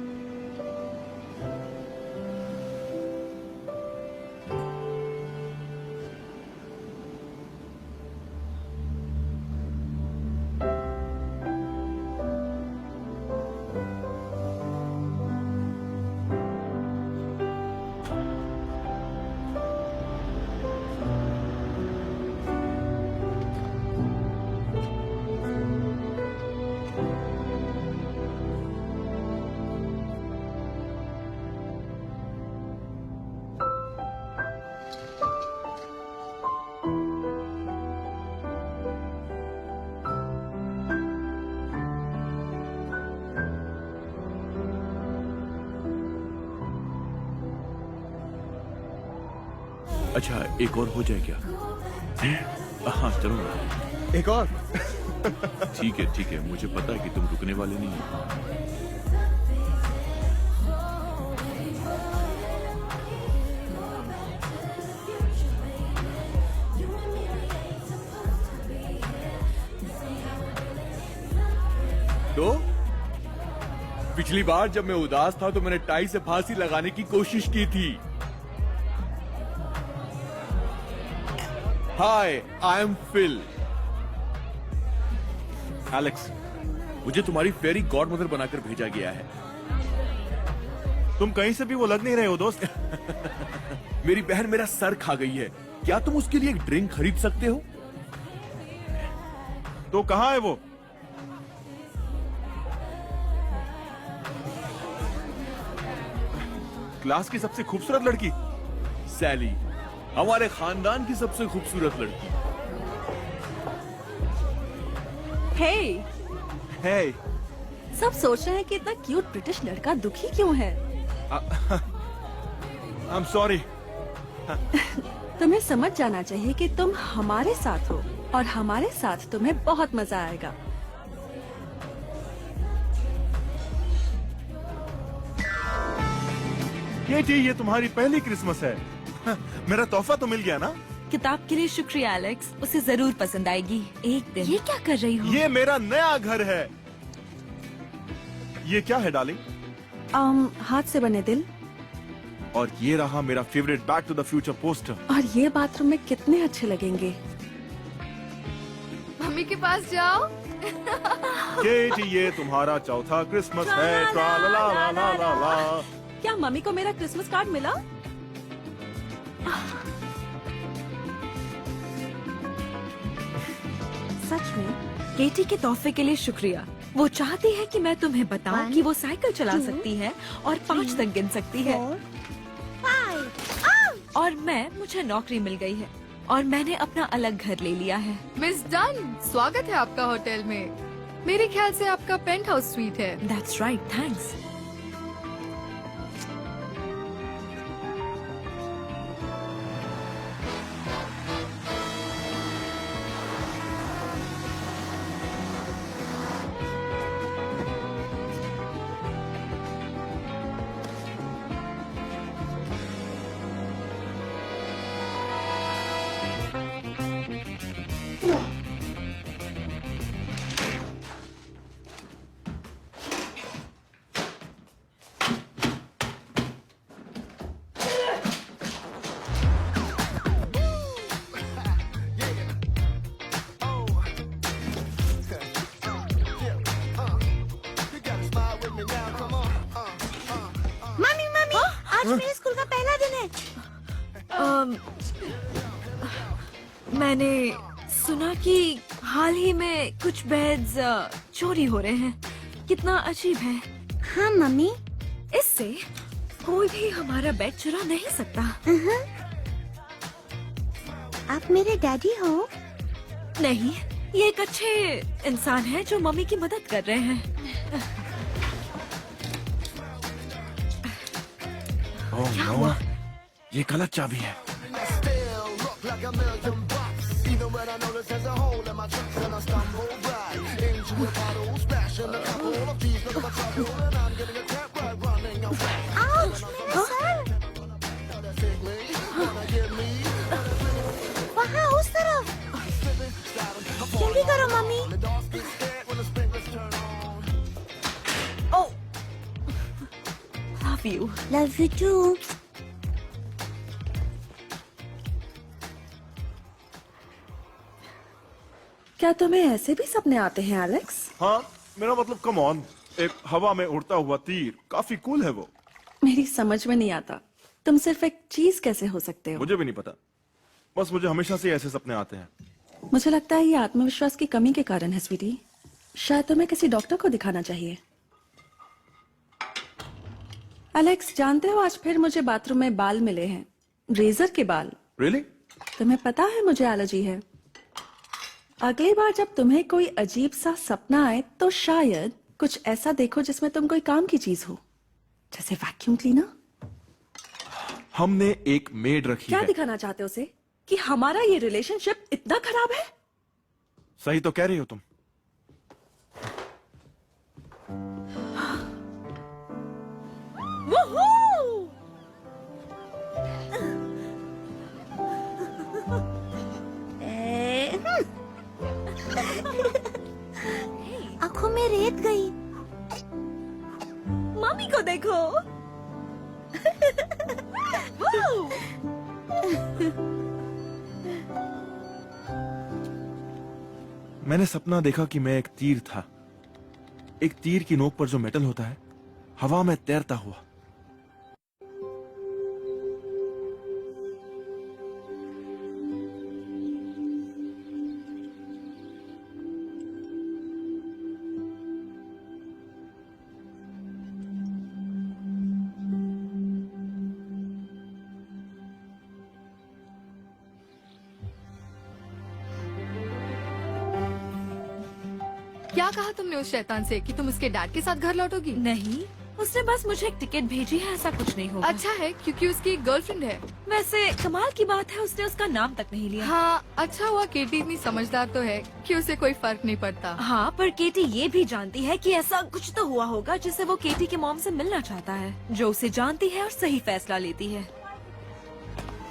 अच्छा, एक और हो जाए क्या? हाँ चलो ना। एक और। ठीक है, मुझे पता है कि तुम रुकने वाले नहीं हो। तो पिछली बार जब मैं उदास था तो मैंने टाई से फांसी लगाने की कोशिश की थी। हाय, आई एम फिल। एलेक्स, मुझे तुम्हारी फेरी गॉड मदर बनाकर भेजा गया है। तुम कहीं से भी वो लग नहीं रहे हो दोस्त। मेरी बहन मेरा सर खा गई है, क्या तुम उसके लिए एक ड्रिंक खरीद सकते हो? तो कहाँ है वो? क्लास की सबसे खूबसूरत लड़की सैली, हमारे खानदान की सबसे खूबसूरत लड़की। हे, है सब सोच रहे हैं कि इतना क्यूट ब्रिटिश लड़का दुखी क्यों है? I am sorry. तुम्हें समझ जाना चाहिए कि तुम हमारे साथ हो और हमारे साथ तुम्हें बहुत मजा आएगा। ये तुम्हारी पहली क्रिसमस है। मेरा तोहफा तो मिल गया ना? किताब के लिए शुक्रिया एलेक्स, उसे जरूर पसंद आएगी एक दिन। ये क्या कर रही हो? ये मेरा नया घर है। ये क्या है डार्लिंग? हाथ से बने दिल। और ये रहा मेरा favourite back to the future poster. और ये बाथरूम में कितने अच्छे लगेंगे। मम्मी के पास जाओ। केटी, ये तुम्हारा चौथा क्रिसमस है। ट्रा ला ला ला ला ला ला। क्या मम्मी को मेरा क्रिसमस कार्ड मिला? सच में? केटी के तोहफे के लिए शुक्रिया। वो चाहती है कि मैं तुम्हें बताऊं कि वो साइकिल चला सकती है और 5 तक गिन सकती है। और मुझे नौकरी मिल गई है और मैंने अपना अलग घर ले लिया है। मिस डन, स्वागत है आपका होटल में। मेरे ख्याल से आपका पेंट हाउस स्वीट है। That's right, thanks. आज मेरे स्कूल का पहला दिन है। मैंने सुना कि हाल ही में कुछ बेड्स चोरी हो रहे हैं। कितना अजीब है। हाँ मम्मी। इससे कोई भी हमारा बेड चुरा नहीं सकता। आप मेरे डैडी हो? नहीं, ये एक अच्छे इंसान है जो मम्मी की मदद कर रहे हैं। ओह नो, ये गलत चाबी है। वहाँ उस तरफ। जल्दी करो mummy. Oh, love you. Love you too. क्या तुम्हें ऐसे भी सपने आते हैं एलेक्स? हाँ, मेरा मतलब कम ऑन, एक हवा में उड़ता हुआ तीर, काफी कूल है वो। मेरी समझ में नहीं आता, तुम सिर्फ एक चीज कैसे हो सकते हो? मुझे भी नहीं पता, बस मुझे हमेशा से ऐसे सपने आते हैं। मुझे लगता है ये आत्मविश्वास की कमी के कारण है स्वीटी। शायद तुम्हें किसी डॉक्टर को दिखाना चाहिए। एलेक्स, जानते हो आज फिर मुझे बाथरूम में बाल मिले हैं, रेजर के बाल। रियली? तुम्हें पता है मुझे एलर्जी है। अगली बार जब तुम्हें कोई अजीब सा सपना आए तो शायद कुछ ऐसा देखो जिसमें तुम कोई काम की चीज हो, जैसे वैक्यूम क्लीनर। हमने एक मेड रखी क्या है। दिखाना चाहते हो उसे कि हमारा ये रिलेशनशिप इतना खराब है? सही तो कह रही हो तुम। आंखों में रेत गई। मम्मी को देखो। मैंने सपना देखा कि मैं एक तीर था एक तीर की नोक पर जो मेटल होता है, हवा में तैरता हुआ। क्या कहा तुमने उस शैतान से कि तुम उसके डैड के साथ घर लौटोगी? नहीं, उसने बस मुझे एक टिकट भेजी है, ऐसा कुछ नहीं होगा। अच्छा है, क्योंकि उसकी एक गर्लफ्रेंड है। वैसे कमाल की बात है, उसने उसका नाम तक नहीं लिया। हाँ, अच्छा हुआ केटी इतनी समझदार तो है कि उसे कोई फर्क नहीं पड़ता। हाँ, पर केटी ये भी जानती है कि ऐसा कुछ तो हुआ होगा जिससे वो केटी के मॉम से मिलना चाहता है, जो उसे जानती है और सही फैसला लेती है।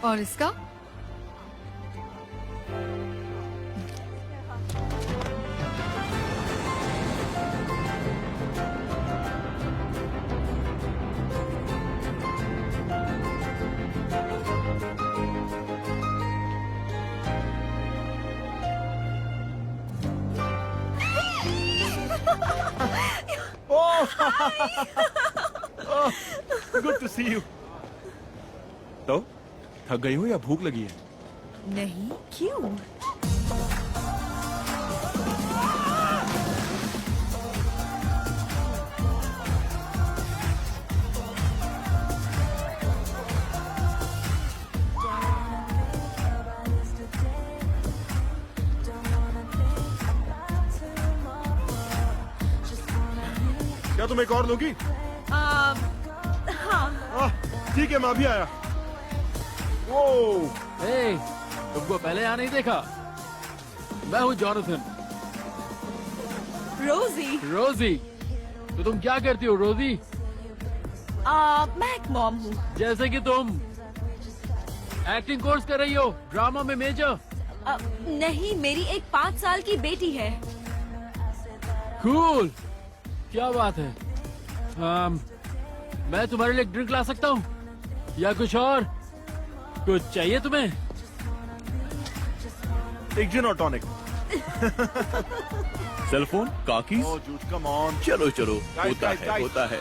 और इसका? Good to see you. तो थक गई हो या भूख लगी है? नहीं, क्यों? क्या तुम एक और लोगी? हाँ, ठीक है, मैं अभी आया। वो ए, तुमको पहले यहाँ नहीं देखा? मैं हूँ जॉनथन। रोजी। रोजी, तो तुम क्या करती हो रोजी? मैं एक मॉम हूँ। जैसे कि तुम एक्टिंग कोर्स कर रही हो, ड्रामा में मेजर। नहीं, मेरी एक 5 साल की बेटी है। कूल, क्या बात है। मैं तुम्हारे लिए ड्रिंक ला सकता हूँ या कुछ और? कुछ चाहिए तुम्हें? एक जिन और tonic. Cell phone, cookies. Oh juice, come on. चलो चलो, Guys, guys. होता है।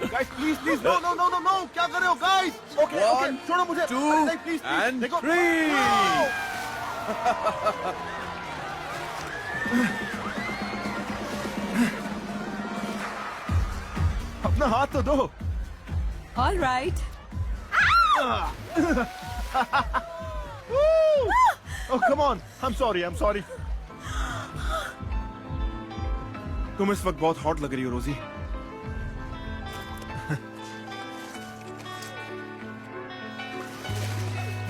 Guys please please, no no no no no, क्या कर रहे हो गाइस? ओके ओके, One, छोड़ो मुझे। two, नहीं, please, please, and देखो। three. अपना हाथ तो दो। All right. Oh come on, I'm sorry. तुम इस वक्त बहुत हॉट लग रही हो रोजी।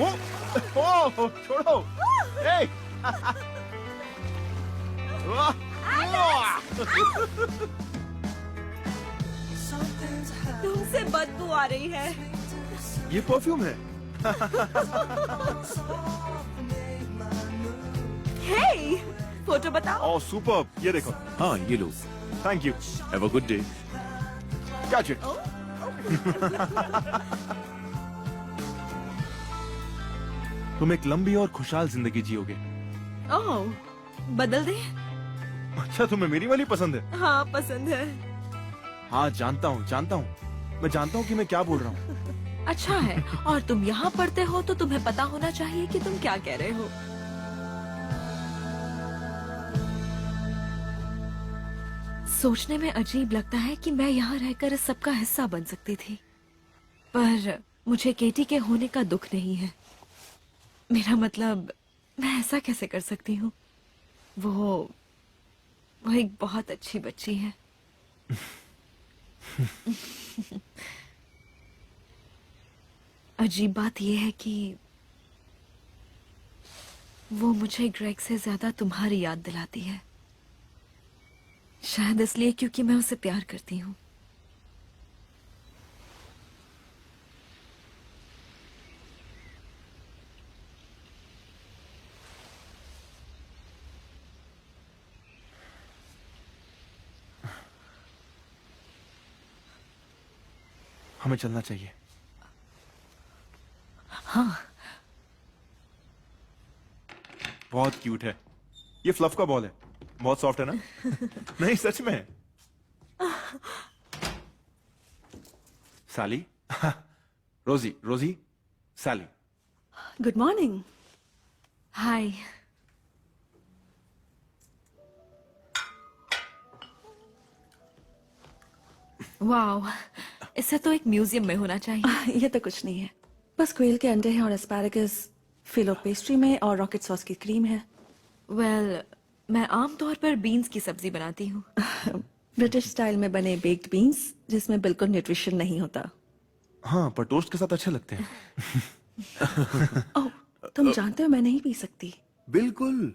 ओ छोड़ो। ए! तुमसे बदबू आ रही है। ये परफ्यूम है। हे, फोटो बताओ। ओह सुपर, ये देखो। हाँ, ये लो। Thank you. Have a good day. Catch it. तुम एक लंबी और खुशहाल जिंदगी जियोगे। ओह, बदल दे। अच्छा, तुम्हें मेरी वाली पसंद है? हाँ, पसंद है। हाँ जानता हूँ। मैं जानता हूँ कि मैं क्या बोल रहा हूँ। अच्छा है, और तुम यहाँ पढ़ते हो तो तुम्हें पता होना चाहिए कि तुम क्या कह रहे हो। सोचने में अजीब लगता है कि मैं यहाँ रहकर इस सबका हिस्सा बन सकती थी, पर मुझे केटी के होने का दुख नहीं है। मेरा मतलब, मैं ऐसा कैसे कर सकती हूँ? वो एक बहुत अच्छी बच्ची है। अजीब बात यह है कि वो मुझे ग्रेग से ज्यादा तुम्हारी याद दिलाती है। शायद इसलिए क्योंकि मैं उसे प्यार करती हूँ। हमें चलना चाहिए। हाँ, बहुत क्यूट है। ये फ्लफ का बॉल है, बहुत सॉफ्ट है ना? नहीं सच में। साली रोजी रोजी साली गुड मॉर्निंग। हाय। वाओ, इससे तो एक म्यूजियम में होना चाहिए। ये तो कुछ नहीं है, बस क्वेल के अंडे हैं और एस्पैरागस फिलो पेस्ट्री में और रॉकेट सॉस की क्रीम है। वेल, मैं आमतौर पर बीन्स की सब्जी बनाती हूँ। ब्रिटिश स्टाइल में बने बेक्ड बीन्स जिसमें बिल्कुल न्यूट्रिशन नहीं होता। हाँ, पर टोस्ट के साथ अच्छे लगते हैं। ओह, तुम जानते हो मैं नहीं पी सकती। बिल्कुल,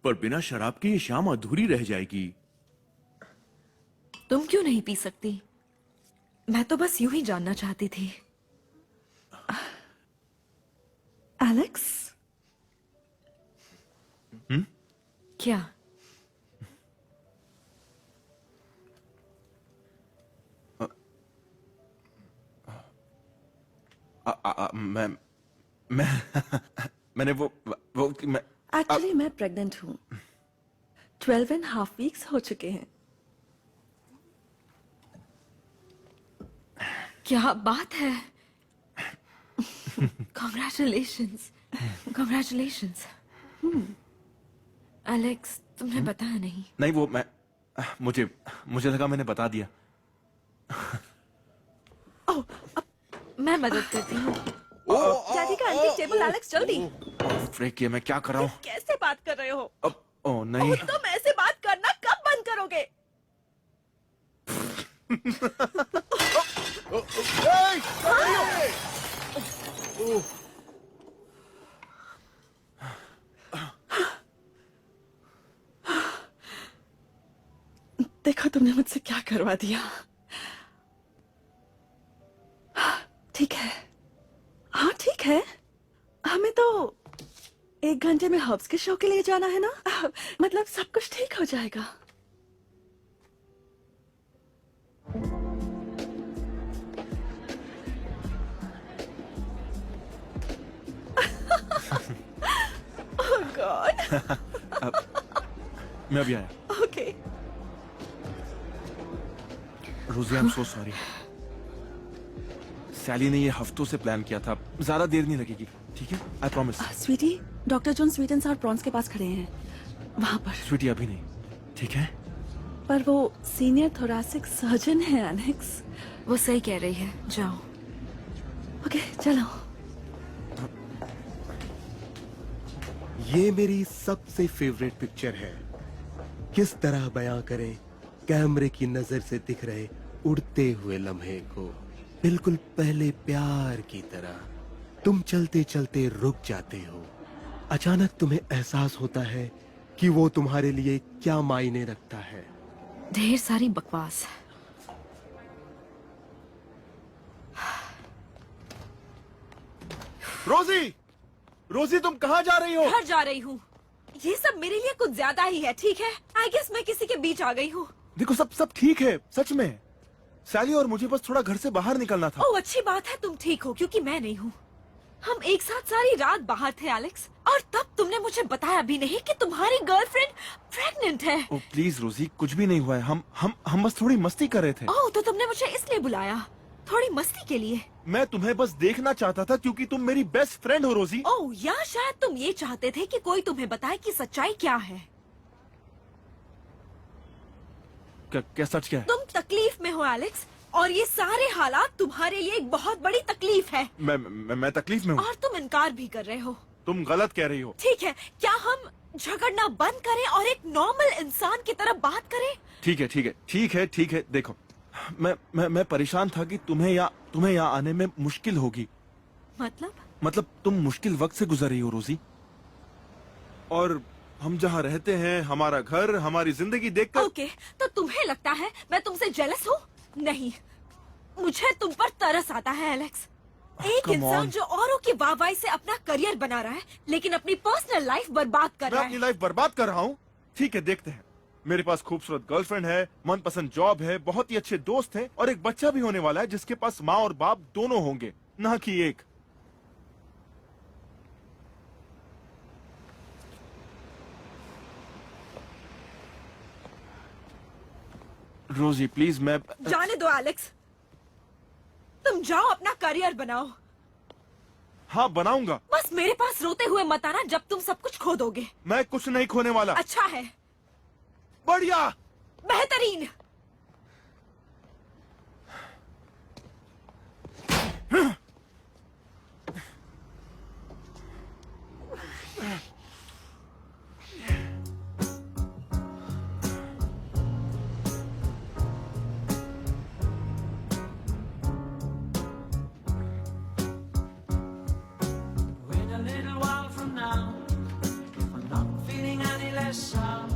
पर बिना शराब के ये शाम अधूरी रह जाएगी। तुम क्यों नहीं पी सकती? मैं तो बस यूं ही जानना चाहती थी। एलेक्स, क्या? मैंने वो मैं एक्चुअली मैं प्रेग्नेंट हूँ। 12.5 वीक्स हो चुके हैं। क्या बात है? Congratulations, congratulations। एलेक्स, तुमने बताया नहीं। नहीं, वो मुझे लगा मैंने बता दिया। मैं मदद करती हूँ। डैडी का अंतिम टेबल, एलेक्स जल्दी। फ्रेक, ये मैं क्या कर रहा हूँ? कैसे बात कर रहे हो? अब ओ नहीं, तुम ऐसे बात करना कब बंद करोगे? देखो तुमने मुझसे क्या करवा दिया। ठीक है, हाँ ठीक है, हमें तो 1 घंटे में हब्स के शो के लिए जाना है ना। मतलब सब कुछ ठीक हो जाएगा। Oh God. मैं अभी आया। Okay. रोजी, आई एम सो सॉरी। सैली ने ये हफ्तों से प्लान किया था, ज्यादा देर नहीं लगेगी, ठीक है? I promise. Sweetie, doctor John sweet and sour prawns के पास खड़े हैं, वहां पर। स्वीटी अभी नहीं, ठीक है? पर वो सीनियर थोरेसिक सर्जन है एलेक्स। वो सही कह रही है, जाओ। ओके, चलो। ये मेरी सबसे फेवरेट पिक्चर है। किस तरह बयां करें कैमरे की नजर से दिख रहे उड़ते हुए लम्हे को, बिल्कुल पहले प्यार की तरह। तुम चलते चलते रुक जाते हो, अचानक तुम्हें एहसास होता है कि वो तुम्हारे लिए क्या मायने रखता है। ढेर सारी बकवास। रोजी, रोजी तुम कहाँ जा रही हो? घर जा रही हूँ। ये सब मेरे लिए कुछ ज्यादा ही है, ठीक है? आई गेस मैं किसी के बीच आ गई हूँ। देखो, सब ठीक है, सच में। सैली और मुझे बस थोड़ा घर से बाहर निकलना था। ओह, अच्छी बात है तुम ठीक हो, क्योंकि मैं नहीं हूँ। हम एक साथ सारी रात बाहर थे एलेक्स, और तब तुमने मुझे बताया भी नहीं कि तुम्हारी गर्लफ्रेंड प्रेग्नेंट है। ओह प्लीज रोजी, कुछ भी नहीं हुआ है। हम बस थोड़ी मस्ती कर रहे थे। ओह, तो तुमने मुझे इसलिए बुलाया, थोड़ी मस्ती के लिए? मैं तुम्हें बस देखना चाहता था क्योंकि तुम मेरी बेस्ट फ्रेंड हो रोजी। ओह, या शायद तुम ये चाहते थे कि कोई तुम्हें बताए कि सच्चाई क्या है। क्या सच क्या है? तुम तकलीफ में हो एलेक्स, और ये सारे हालात तुम्हारे लिए एक बहुत बड़ी तकलीफ है। मैं तकलीफ में हूँ। और तुम इनकार भी कर रहे हो। तुम गलत कह रही हो। ठीक है, क्या हम झगड़ना बंद करें और एक नॉर्मल इंसान की तरह बात करें? ठीक है। देखो, मैं परेशान था कि तुम्हें यहाँ आने में मुश्किल होगी। मतलब तुम मुश्किल वक्त से गुजर रही हो रोजी, और हम जहाँ रहते हैं, हमारा घर, हमारी जिंदगी देखकर। ओके, तो तुम्हें लगता है मैं तुमसे जेलस हूँ? नहीं, मुझे तुम पर तरस आता है एलेक्स। एक come इंसान on. जो औरों की वाहवाही से अपना करियर बना रहा है, लेकिन अपनी पर्सनल लाइफ बर्बाद कर मैं रहा अपनी है। लाइफ बर्बाद कर रहा हूँ? ठीक है, देखते हैं। मेरे पास खूबसूरत गर्लफ्रेंड है, मनपसंद जॉब है, बहुत ही अच्छे दोस्त हैं, और एक बच्चा भी होने वाला है जिसके पास माँ और बाप दोनों होंगे, ना कि एक। रोजी प्लीज, मैं जाने दो एलेक्स। तुम जाओ अपना करियर बनाओ। हाँ बनाऊंगा। बस मेरे पास रोते हुए मत आना जब तुम सब कुछ खो दोगे। मैं कुछ नहीं खोने वाला। अच्छा है, बढ़िया। बेहतरीन। In a little while from now, if I'm not feeling any less sound,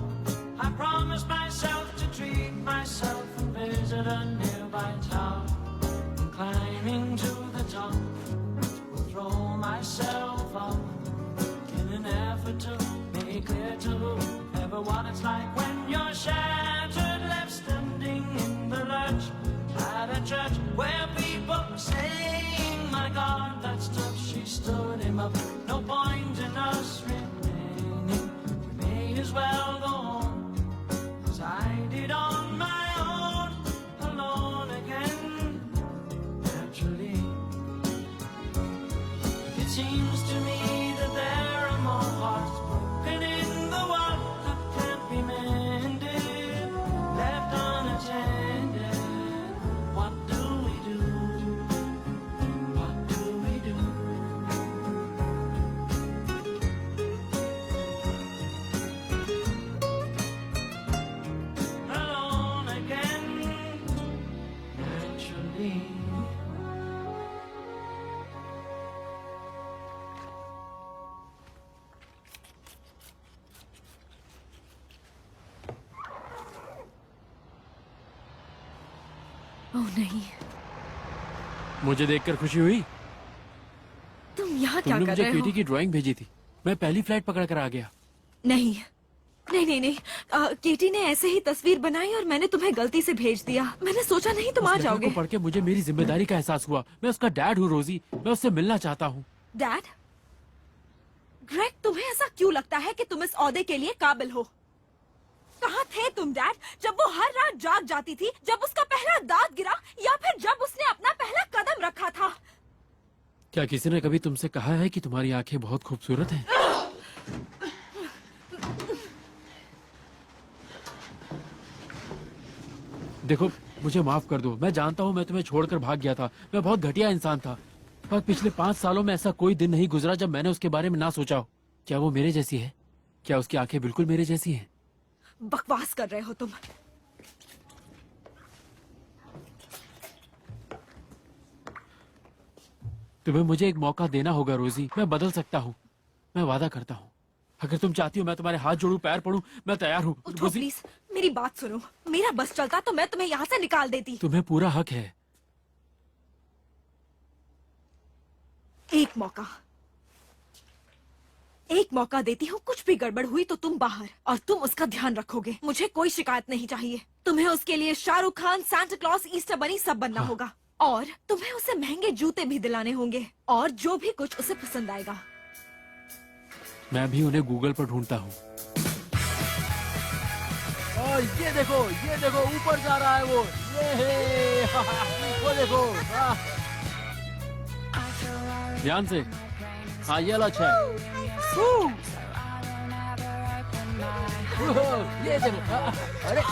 I promise myself to treat myself and visit a nearby town. And climbing to the top, will throw myself up in an effort to make clear to whoever what it's like when you're shattered, left standing in the lurch at a church where people are saying, "My God, that's tough." She stood him up. No point in us remaining. We may as well go on as I did on my own, alone again. Naturally, it seems to me that there are more hearts broken in the world that can't be mended, left unattended. What do we do? What do we do? Alone again, naturally. ओह नहीं, मुझे देखकर खुशी हुई। तुम यहाँ क्या तुमने कर मुझे रहे केटी हो? की ड्राइंग भेजी थी, मैं पहली फ्लाइट पकड़ कर आ गया। नहीं नहीं नहीं नहीं, केटी ने ऐसे ही तस्वीर बनाई और मैंने तुम्हें गलती से भेज दिया। मैंने सोचा नहीं तुम उस आ लेटर जाओगे। को पढ़ के मुझे मेरी जिम्मेदारी का एहसास हुआ। मैं उसका डैड हूँ रोजी, मैं उससे मिलना चाहता हूँ। डैड? ग्रेग, तुम्हें ऐसा क्यों लगता है कि तुम इस ओहदे के लिए काबिल हो? कहाँ थे तुम डैड जब वो हर रात जाग जाती थी, जब उसका पहला दांत गिरा या फिर जब उसने अपना पहला कदम रखा था? क्या किसी ने कभी तुमसे कहा है कि तुम्हारी आंखें बहुत खूबसूरत हैं? देखो, मुझे माफ कर दो। मैं जानता हूँ मैं तुम्हें छोड़कर भाग गया था। मैं बहुत घटिया इंसान था। पर पिछले 5 सालों में ऐसा कोई दिन नहीं गुजरा जब मैंने उसके बारे में ना सोचा हो। क्या वो मेरे जैसी है? क्या उसकी आंखें बिल्कुल मेरे जैसी हैं? बकवास कर रहे हो तुम। तुम्हें मुझे एक मौका देना होगा रोजी। मैं बदल सकता हूँ, मैं वादा करता हूँ। अगर तुम चाहती हो मैं तुम्हारे हाथ जोड़ूं, पैर पड़ूं, मैं तैयार हूँ। उठो रोजी, प्लीज, मेरी बात सुनो। मेरा बस चलता तो मैं तुम्हें यहाँ से निकाल देती। तुम्हें पूरा हक है। एक मौका देती हूँ। कुछ भी गड़बड़ हुई तो तुम बाहर, और तुम उसका ध्यान रखोगे। मुझे कोई शिकायत नहीं चाहिए। तुम्हें उसके लिए Shahrukh Khan, Santa Claus, Easter बनी सब बनना होगा। और तुम्हें उसे महंगे जूते भी दिलाने होंगे, और जो भी कुछ उसे पसंद आएगा। मैं भी उन्हें गूगल पर ढूंढता हूँ। और ये देखो ऊपर जा रहा है वो। ये वो देखो। ध्यान से। हाँ, ये वाला अच्छा है। ये देखो। अरे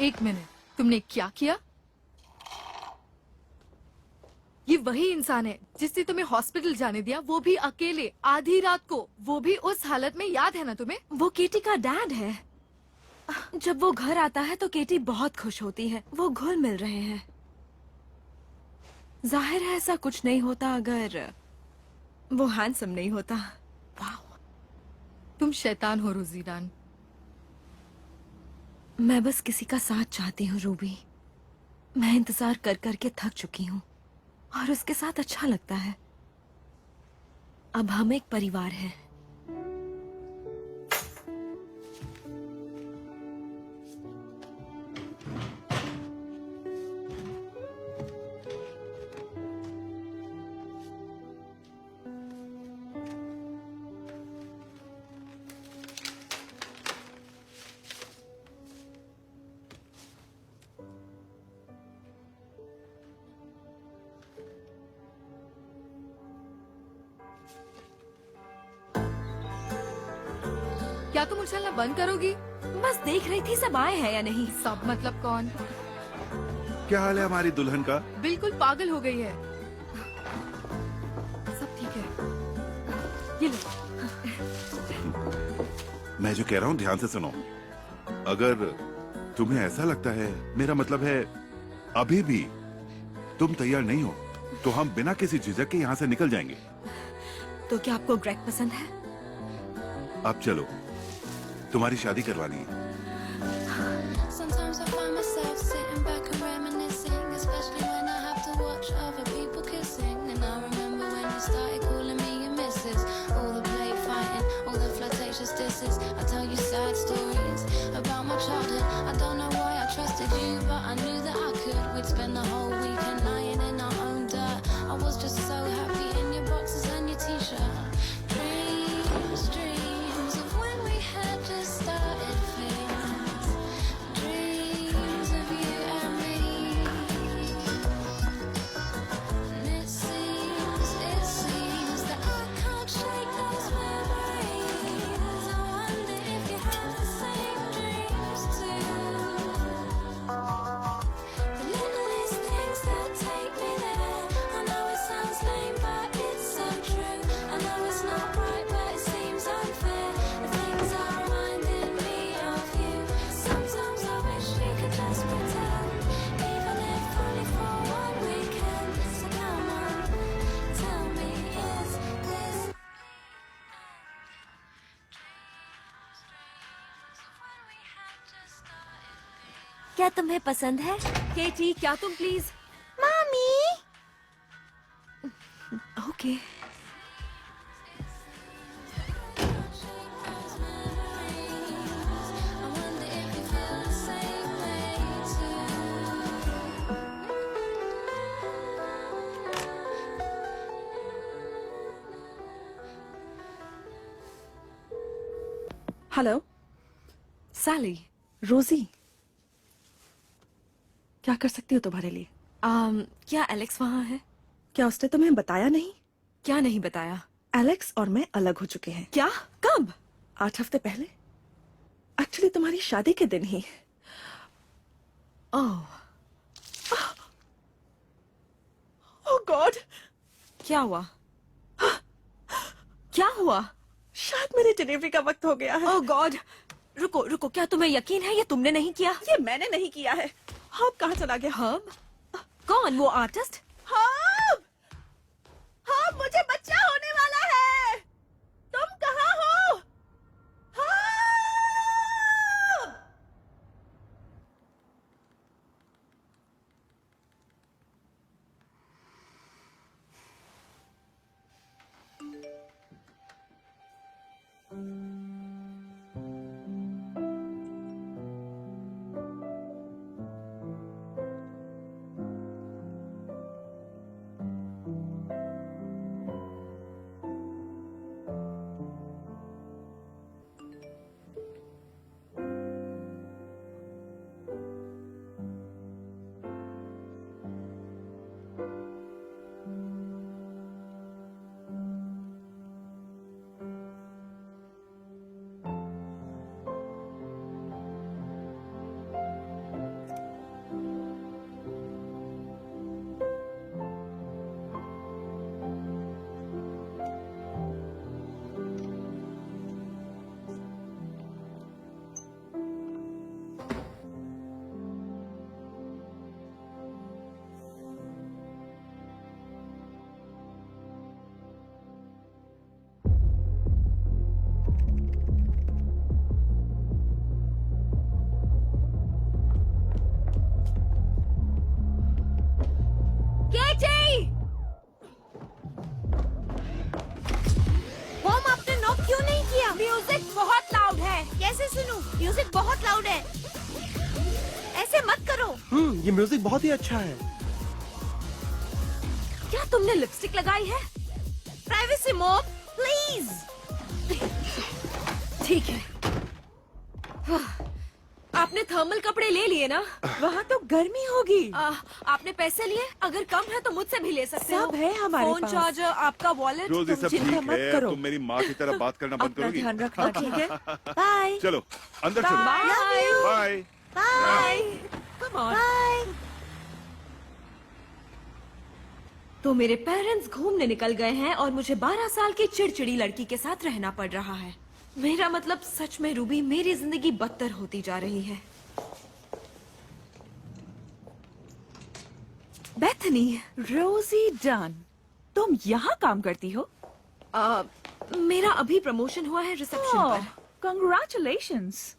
एक मिनट, तुमने क्या किया? ये वही इंसान है जिसने तुम्हें हॉस्पिटल जाने दिया, वो भी अकेले, आधी रात को, वो भी उस हालत में। याद है ना तुम्हें? वो केटी का डैड है। जब वो घर आता है तो केटी बहुत खुश होती है। वो घुल मिल रहे हैं। जाहिर है ऐसा कुछ नहीं होता अगर वो हैंडसम नहीं होता। वाह, तुम शैतान हो रोजीडान। मैं बस किसी का साथ चाहती हूँ रूबी। मैं इंतजार कर करके थक चुकी हूँ, और उसके साथ अच्छा लगता है। अब हम एक परिवार हैं। क्या तुम उछलना बंद करोगी? बस देख रही थी सब आए हैं या नहीं। सब मतलब कौन? क्या हाल है हमारी दुल्हन का? बिल्कुल पागल हो गई है। सब ठीक है। ये लो। मैं जो कह रहा हूँ ध्यान से सुनो। अगर तुम्हें ऐसा लगता है, मेरा मतलब है अभी भी तुम तैयार नहीं हो, तो हम बिना किसी झिझक के यहाँ से निकल जाएंगे। तो क्या आपको ग्रेग पसंद है? अब चलो, तुम्हारी शादी करवानी है। Sometimes I find myself sitting back and reminiscing, especially when I have to watch other people kissing. And I remember when you started calling me your missus. All the play fighting, all the flirtatious disses. I tell you sad stories about my childhood. I don't know why I trusted you, but I knew that I could. We'd spend the whole weekend lying in our own dirt. I was just so happy in your boxes and your t-shirt. Dreams, dreams of when we had just started things. Dreams of you and me. And it seems that I can't shake those memories. I wonder if you have the same dreams too. The littlest things that take me there. I know it sounds lame, but it's so true. I know it's not right, but it seems unfair. The things are reminding me of you. Sometimes I wish we could just pretend, even if only for one weekend. So come on, tell me, is this? क्या तुम्हें पसंद है? केटी, क्या तुम please? मामी। Okay. I wonder if you feel the same way too. Hello Sally, Rosie, क्या कर सकती हूँ तुम्हारे लिए? क्या एलेक्स वहाँ है? क्या उसने तुम्हें बताया नहीं? क्या नहीं बताया? एलेक्स और मैं अलग हो चुके हैं। क्या? कब? 8 हफ्ते पहले, एक्चुअली तुम्हारी शादी के दिन ही। ओह, ओह गॉड, क्या हुआ? क्या हुआ? शायद मेरी डिलीवरी का वक्त हो गया है। ओह गॉड, रुको रुको, क्या तुम्हें यकीन है ये तुमने नहीं किया? ये मैंने नहीं किया है। हब कहाँ चला गया? हब? कौन, वो आर्टिस्ट? हब, हब, मुझे बच्चा होने वाला है। तुम कहाँ हो? हब! म्यूजिक बहुत लाउड है, ऐसे मत करो। ये म्यूजिक बहुत ही अच्छा है। क्या तुमने लिपस्टिक लगाई है? Privacy mom, please. ठीक है, आपने थर्मल कपड़े ले लिए ना? वहाँ तो गर्मी होगी। आपने पैसे लिए? अगर कम है तो मुझसे भी ले सकते हो। सब है हमारे फोन पास। चार्जर, आपका वॉलेट। रोजी सब चिंता ठीक मत है, करो। तुम मेरी माँ की तरह बात करना बंद अपना करोगी? ध्यान रखना, ठीक है? बाय चलो अंदर चलो। Bye bye. Bye. Come on. Bye. तो मेरे पेरेंट्स घूमने निकल गए हैं और मुझे 12 साल की चिड़चिड़ी लड़की के साथ रहना पड़ रहा है। मेरा मतलब सच में रूबी, मेरी जिंदगी बदतर होती जा रही है। बेथनी, रोजी डन, तुम यहाँ काम करती हो? मेरा अभी प्रमोशन हुआ है रिसेप्शन पर। कंग्रेचुलेशंस।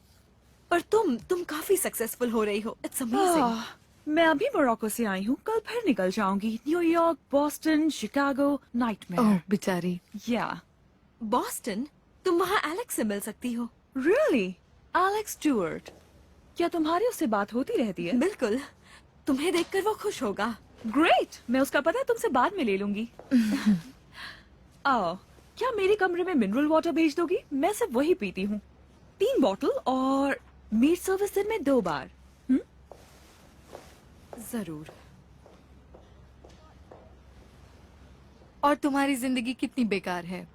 पर तुम काफी सक्सेसफुल हो रही हो। It's amazing. मैं अभी मोरक्को से आई हूँ, कल फिर निकल जाऊंगी। New York, Boston, Chicago, nightmare. बेचारी। या बॉस्टन? तुम वहाँ एलेक्स से मिल सकती हो। रियली? Alex Stuart? क्या तुम्हारी उससे बात होती रहती है? बिल्कुल, तुम्हें देखकर वो खुश होगा। ग्रेट, मैं उसका पता तुमसे बाद में ले लूंगी। आओ, क्या मेरे कमरे में मिनरल वाटर भेज दोगी? मैं सिर्फ वही पीती हूँ। 3 बॉटल और मीट सर्विस दिन में 2 बार। जरूर। और तुम्हारी जिंदगी कितनी बेकार है।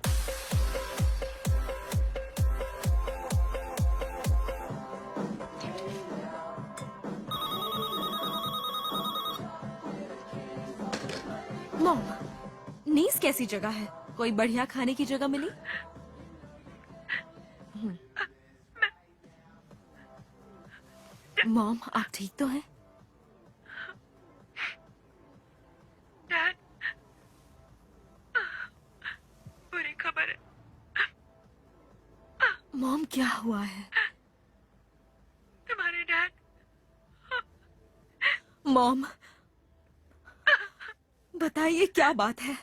मॉम, नीस कैसी जगह है? कोई बढ़िया खाने की जगह मिली? मॉम, आप ठीक तो हैं? बुरी खबर है। मॉम, क्या हुआ है? तुम्हारे डैड। मॉम, बताइए क्या बात है?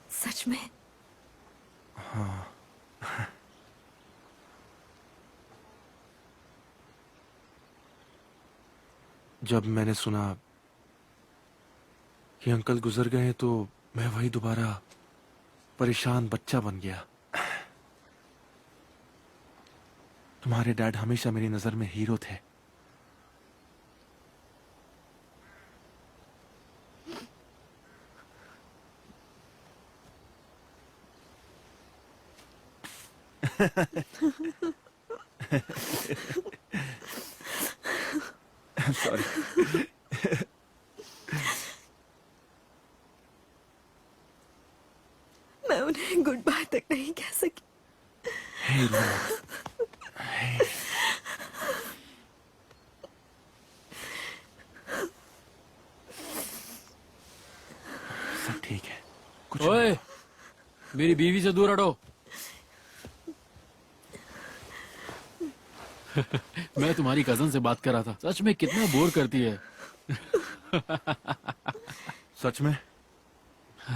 सच में? जब मैंने सुना कि अंकल गुजर गए तो मैं वही दोबारा परेशान बच्चा बन गया। तुम्हारे डैड हमेशा मेरी नजर में हीरो थे। सॉरी। मैं उन्हें गुड बाय तक नहीं कह सकी। Hey, Lord. Hey. सब ठीक है। कुछ ओए, मेरी बीवी से दूर हटो। मैं तुम्हारी कजन से बात कर रहा था। सच में कितना बोर करती है। सच में?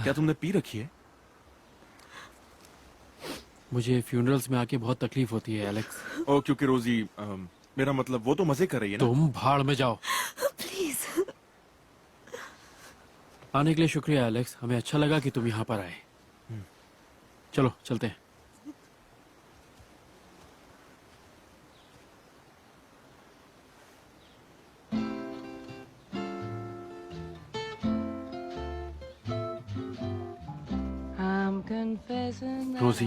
क्या तुमने पी रखी है? मुझे फ्यूनरल्स में आके बहुत तकलीफ होती है एलेक्स। ओ, क्योंकि रोजी मेरा मतलब वो तो मजे कर रही है ना। तुम भाड़ में जाओ। प्लीज। आने के लिए शुक्रिया एलेक्स, हमें अच्छा लगा कि तुम यहाँ पर आए। चलो चलते हैं। रोजी,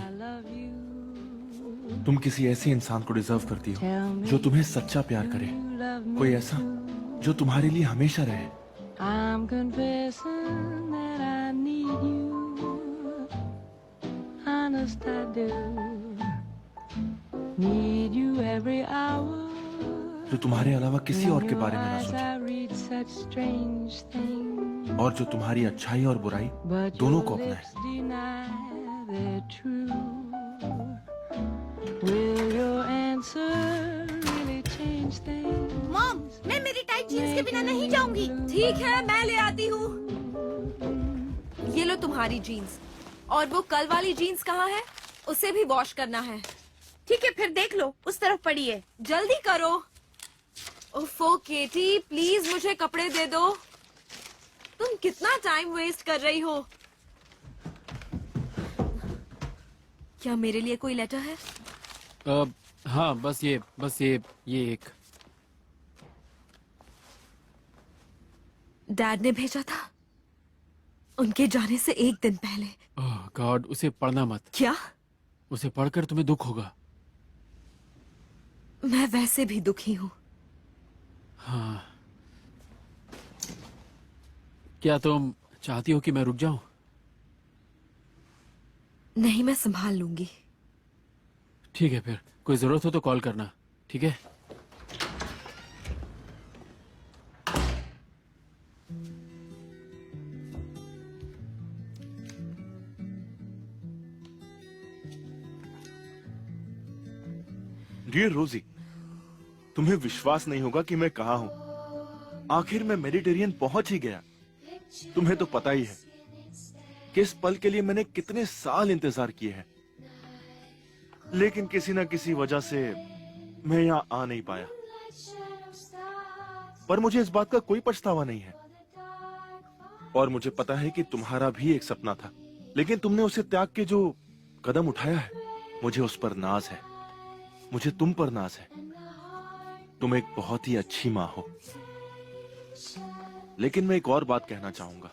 तुम किसी ऐसे इंसान को डिजर्व करती हो जो तुम्हें सच्चा प्यार करे, कोई ऐसा जो तुम्हारे लिए हमेशा रहे। I'm confessing that I need you. Honest, I do. Need you every hour. जो तुम्हारे अलावा किसी और के बारे में ना I सोचे read such strange things. और जो तुम्हारी अच्छाई और बुराई But दोनों your को अपनाए। lips deny they're true. Will your answer really change things? Mom, मैं मेरी टाइट जीन्स के बिना नहीं जाऊंगी। ठीक है, मैं ले आती हूँ। ये लो तुम्हारी जीन्स। और वो कल वाली जीन्स कहाँ है? उसे भी वॉश करना है। ठीक है, फिर देख लो, उस तरफ पड़ी है। जल्दी करो। ओफो केटी, प्लीज मुझे कपड़े दे दो। तुम कितना टाइम वेस्ट कर रही हो? क्या मेरे लिए कोई लेटर है? हाँ, बस ये एक। डैड ने भेजा था उनके जाने से एक दिन पहले। ओह गॉड, उसे पढ़ना मत। क्या? उसे पढ़कर तुम्हें दुख होगा। मैं वैसे भी दुखी हूँ। हाँ। क्या तुम चाहती हो कि मैं रुक जाऊं? नहीं, मैं संभाल लूंगी। ठीक है, फिर कोई जरूरत हो तो कॉल करना, ठीक है? डियर रोजी, तुम्हें विश्वास नहीं होगा कि मैं कहाँ हूँ। आखिर मैं मेडिटेरियन पहुंच ही गया। तुम्हें तो पता ही है कि इस पल के लिए मैंने कितने साल इंतजार किए हैं, लेकिन किसी न किसी वजह से मैं यहाँ आ नहीं पाया। पर मुझे इस बात का कोई पछतावा नहीं है और मुझे पता है कि तुम्हारा भी एक सपना था, लेकिन तुमने उसे त्याग के जो कदम उठाया है, मुझे उस पर नाज है। मुझे तुम पर नाज है। तुम एक बहुत ही अच्छी माँ हो। लेकिन मैं एक और बात कहना चाहूंगा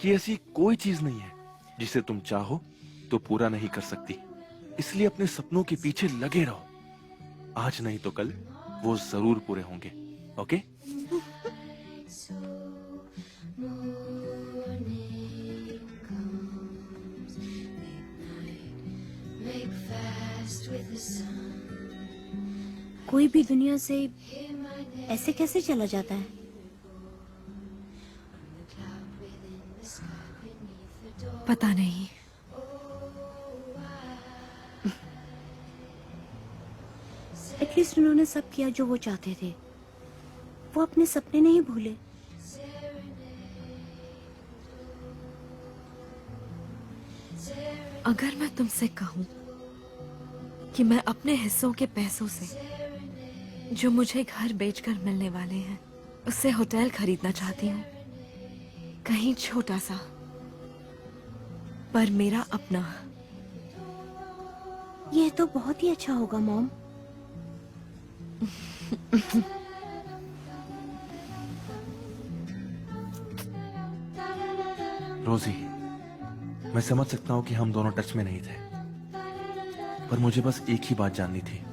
कि ऐसी कोई चीज नहीं है जिसे तुम चाहो तो पूरा नहीं कर सकती। इसलिए अपने सपनों के पीछे लगे रहो। आज नहीं तो कल वो जरूर पूरे होंगे। ओके? कोई भी दुनिया से ऐसे कैसे चला जाता है? पता नहीं। एटलीस्ट उन्होंने सब किया जो वो चाहते थे। वो अपने सपने नहीं भूले। अगर मैं तुमसे कहूं कि मैं अपने हिस्सों के पैसों से जो मुझे घर बेचकर मिलने वाले हैं, उससे होटल खरीदना चाहती हूँ, कहीं छोटा सा, पर मेरा अपना। ये तो बहुत ही अच्छा होगा मॉम। रोजी, मैं समझ सकता हूँ कि हम दोनों टच में नहीं थे, पर मुझे बस एक ही बात जाननी थी।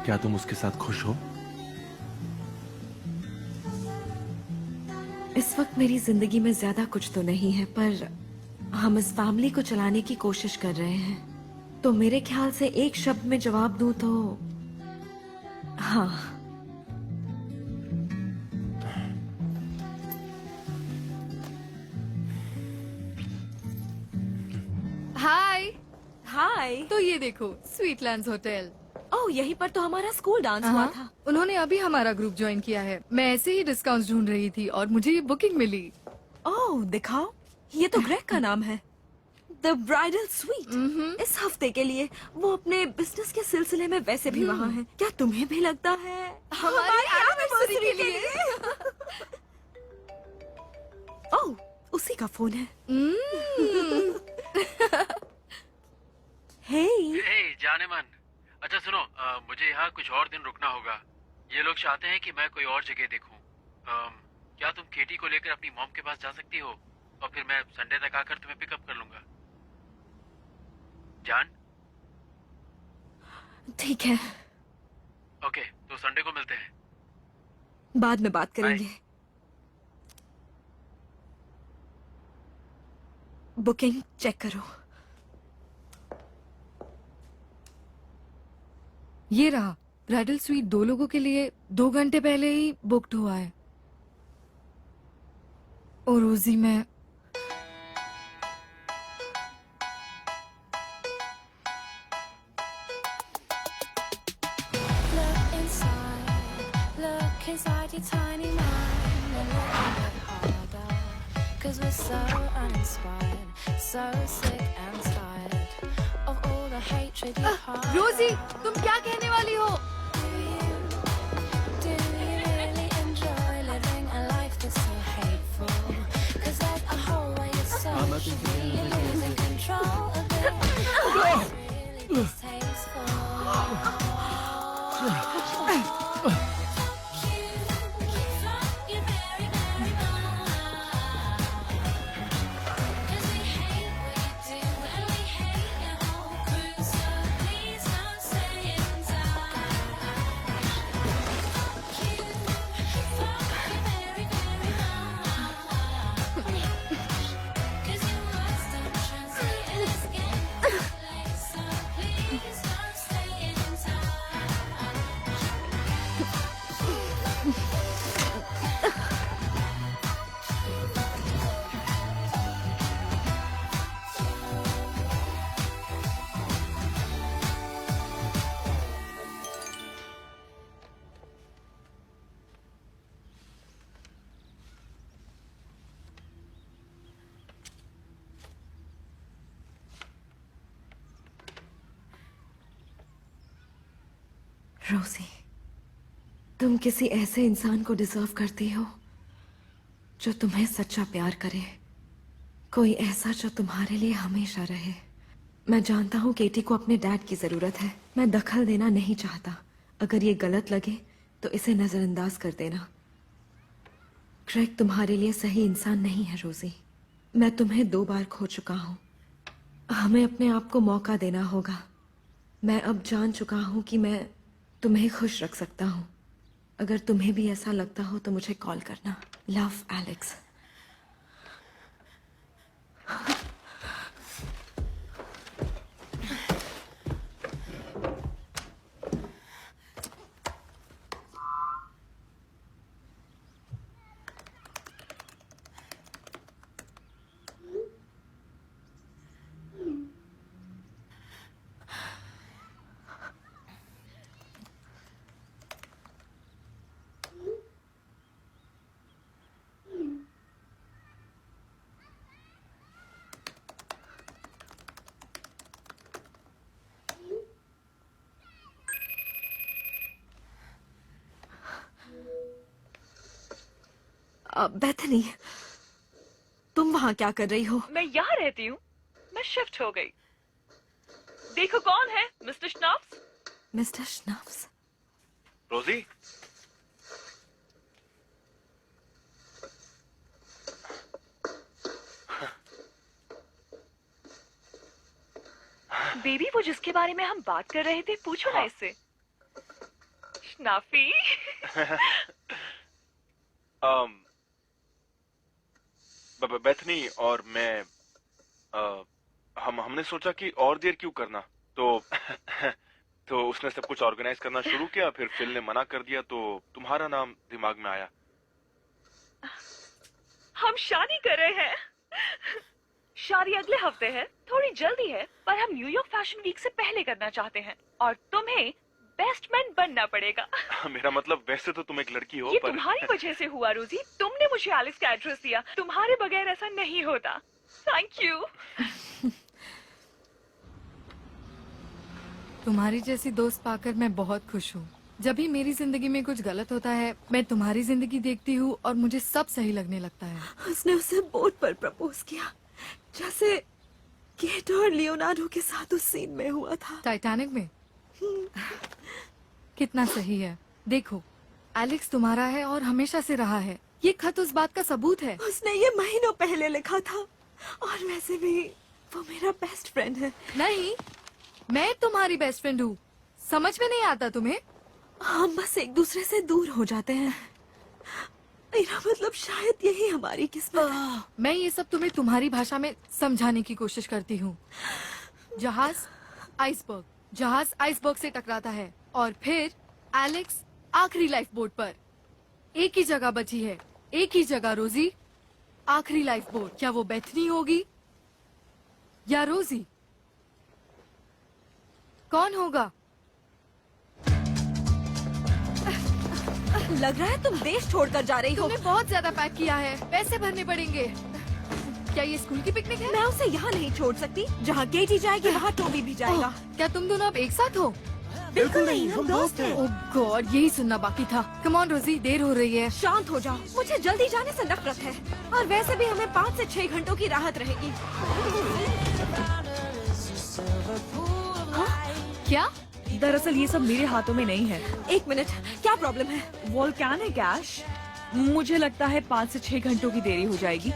क्या तुम उसके साथ खुश हो? इस वक्त मेरी जिंदगी में ज्यादा कुछ तो नहीं है, पर हम इस फैमिली को चलाने की कोशिश कर रहे हैं। तो मेरे ख्याल से एक शब्द में जवाब दूं तो हाँ। हाय। हाय। तो ये देखो, स्वीटलैंड्स होटल। ओह, यहीं पर तो हमारा स्कूल डांस हुआ था। उन्होंने अभी हमारा ग्रुप ज्वाइन किया है। मैं ऐसे ही डिस्काउंट ढूंढ रही थी और मुझे ये बुकिंग मिली। ओह, दिखाओ। ये तो ग्रेग का नाम है, द ब्राइडल स्वीट। इस हफ्ते के लिए वो अपने बिजनेस के सिलसिले में वैसे भी वहाँ हैं। क्या तुम्हें भी लगता है हमारी anniversary के लिए? ओह, उसी का फोन है। हे, जाने मन। अच्छा सुनो, मुझे यहाँ कुछ और दिन रुकना होगा। ये लोग चाहते हैं कि मैं कोई और जगह देखूं। क्या तुम केटी को लेकर अपनी मॉम के पास जा सकती हो? और फिर मैं संडे तक आकर तुम्हें पिकअप कर लूंगा। जान? ठीक है, ओके, तो संडे को मिलते हैं। बाद में बात करेंगे। बुकिंग चेक करो। ये रहा ब्राइडल स्वीट 2 लोगों के लिए 2 घंटे पहले ही बुक्ड हुआ है। और रोजी मैं Look inside your tiny mind and look a bit harder. 'Cause we're so uninspired, so sick and tired of all the hatred you harbor. रोजी, तुम क्या कहने वाली हो? Do you really enjoy living a life that's so hateful? 'Cause there's a hole where your soul should be. You're losing control of it. It's really distasteful. रोजी, तुम किसी ऐसे इंसान को डिजर्व करती हो जो तुम्हें सच्चा प्यार करे, कोई ऐसा जो तुम्हारे लिए हमेशा रहे। मैं जानता हूँ केटी को अपने डैड की जरूरत है। मैं दखल देना नहीं चाहता। अगर ये गलत लगे तो इसे नजरअंदाज कर देना। क्रेग तुम्हारे लिए सही इंसान नहीं है रोजी। मैं तुम्हें 2 बार खो चुका हूँ। हमें अपने आप को मौका देना होगा। मैं अब जान चुका हूँ कि मैं तुम्हें खुश रख सकता हूँ। अगर तुम्हें भी ऐसा लगता हो तो मुझे कॉल करना। Love, Alex. बेथनी, तुम वहां क्या कर रही हो? मैं यहाँ रहती हूँ। मैं शिफ्ट हो गई। देखो कौन है, mister Snops. Mister Snuffs. Rosie, baby, वो जिसके बारे में हम बात कर रहे थे, पूछो ना इससे। स्नाफी। बेथनी और मैं हमने सोचा कि और देर क्यों करना, तो तो उसने सब कुछ ऑर्गेनाइज करना शुरू किया। फिर फिल ने मना कर दिया तो तुम्हारा नाम दिमाग में आया। हम शादी कर रहे हैं। शादी अगले हफ्ते है, थोड़ी जल्दी है, पर हम न्यूयॉर्क फैशन वीक से पहले करना चाहते हैं और तुम्हें बेस्ट मैन बनना पड़ेगा। मेरा मतलब, वैसे तो तुम एक लड़की हो, ये पर तुम्हारी वजह से हुआ रोजी। तुमने मुझे एलेक्स का एड्रेस दिया। तुम्हारे बगैर ऐसा नहीं होता। Thank you. तुम्हारी जैसी दोस्त पाकर मैं बहुत खुश हूँ। जब भी मेरी जिंदगी में कुछ गलत होता है, मैं तुम्हारी जिंदगी देखती हूँ और मुझे सब सही लगने लगता है। उसने उसे बोट पर प्रपोज किया, जैसे केट और लियोनार्डो के साथ उस सीन में हुआ था। टाइटैनिक में। कितना सही है। देखो, एलेक्स तुम्हारा है और हमेशा से रहा है। ये खत उस बात का सबूत है। उसने ये महीनों पहले लिखा था, और वैसे भी वो मेरा बेस्ट फ्रेंड है। नहीं, मैं तुम्हारी बेस्ट फ्रेंड हूँ। समझ में नहीं आता तुम्हें? हम बस एक दूसरे से दूर हो जाते हैं। मेरा मतलब शायद यही हमारी किस्मत है। मैं ये सब तुम्हें तुम्हारी भाषा में समझाने की कोशिश करती हूँ। जहाज आइसबर्ग से टकराता है और फिर एलेक्स आखिरी लाइफ बोट पर। एक ही जगह बची है, एक ही जगह रोजी, आखिरी लाइफ बोट। क्या वो बेथनी होगी या रोजी? कौन होगा? लग रहा है तुम देश छोड़कर जा रही हो। तुमने बहुत ज्यादा पैक किया है, पैसे भरने पड़ेंगे। क्या ये स्कूल की पिकनिक है? मैं उसे यहाँ नहीं छोड़ सकती। जहाँ केटी जाएगी वहाँ टोबी भी जाएगा। ओह, क्या तुम दोनों अब एक साथ हो? बिल्कुल नहीं, हम दोस्त हैं। ओह गॉड, यही सुनना बाकी था। कम ऑन रोजी, देर हो रही है। शांत हो जाओ, मुझे जल्दी जाने से नफरत है। और वैसे भी हमें 5 से 6 घंटों की राहत रहेगी। क्या? दरअसल ये सब मेरे हाथों में नहीं है। 1 मिनट, क्या प्रॉब्लम है? Volcanic ash. मुझे लगता है 5 से 6 घंटों की देरी हो जाएगी।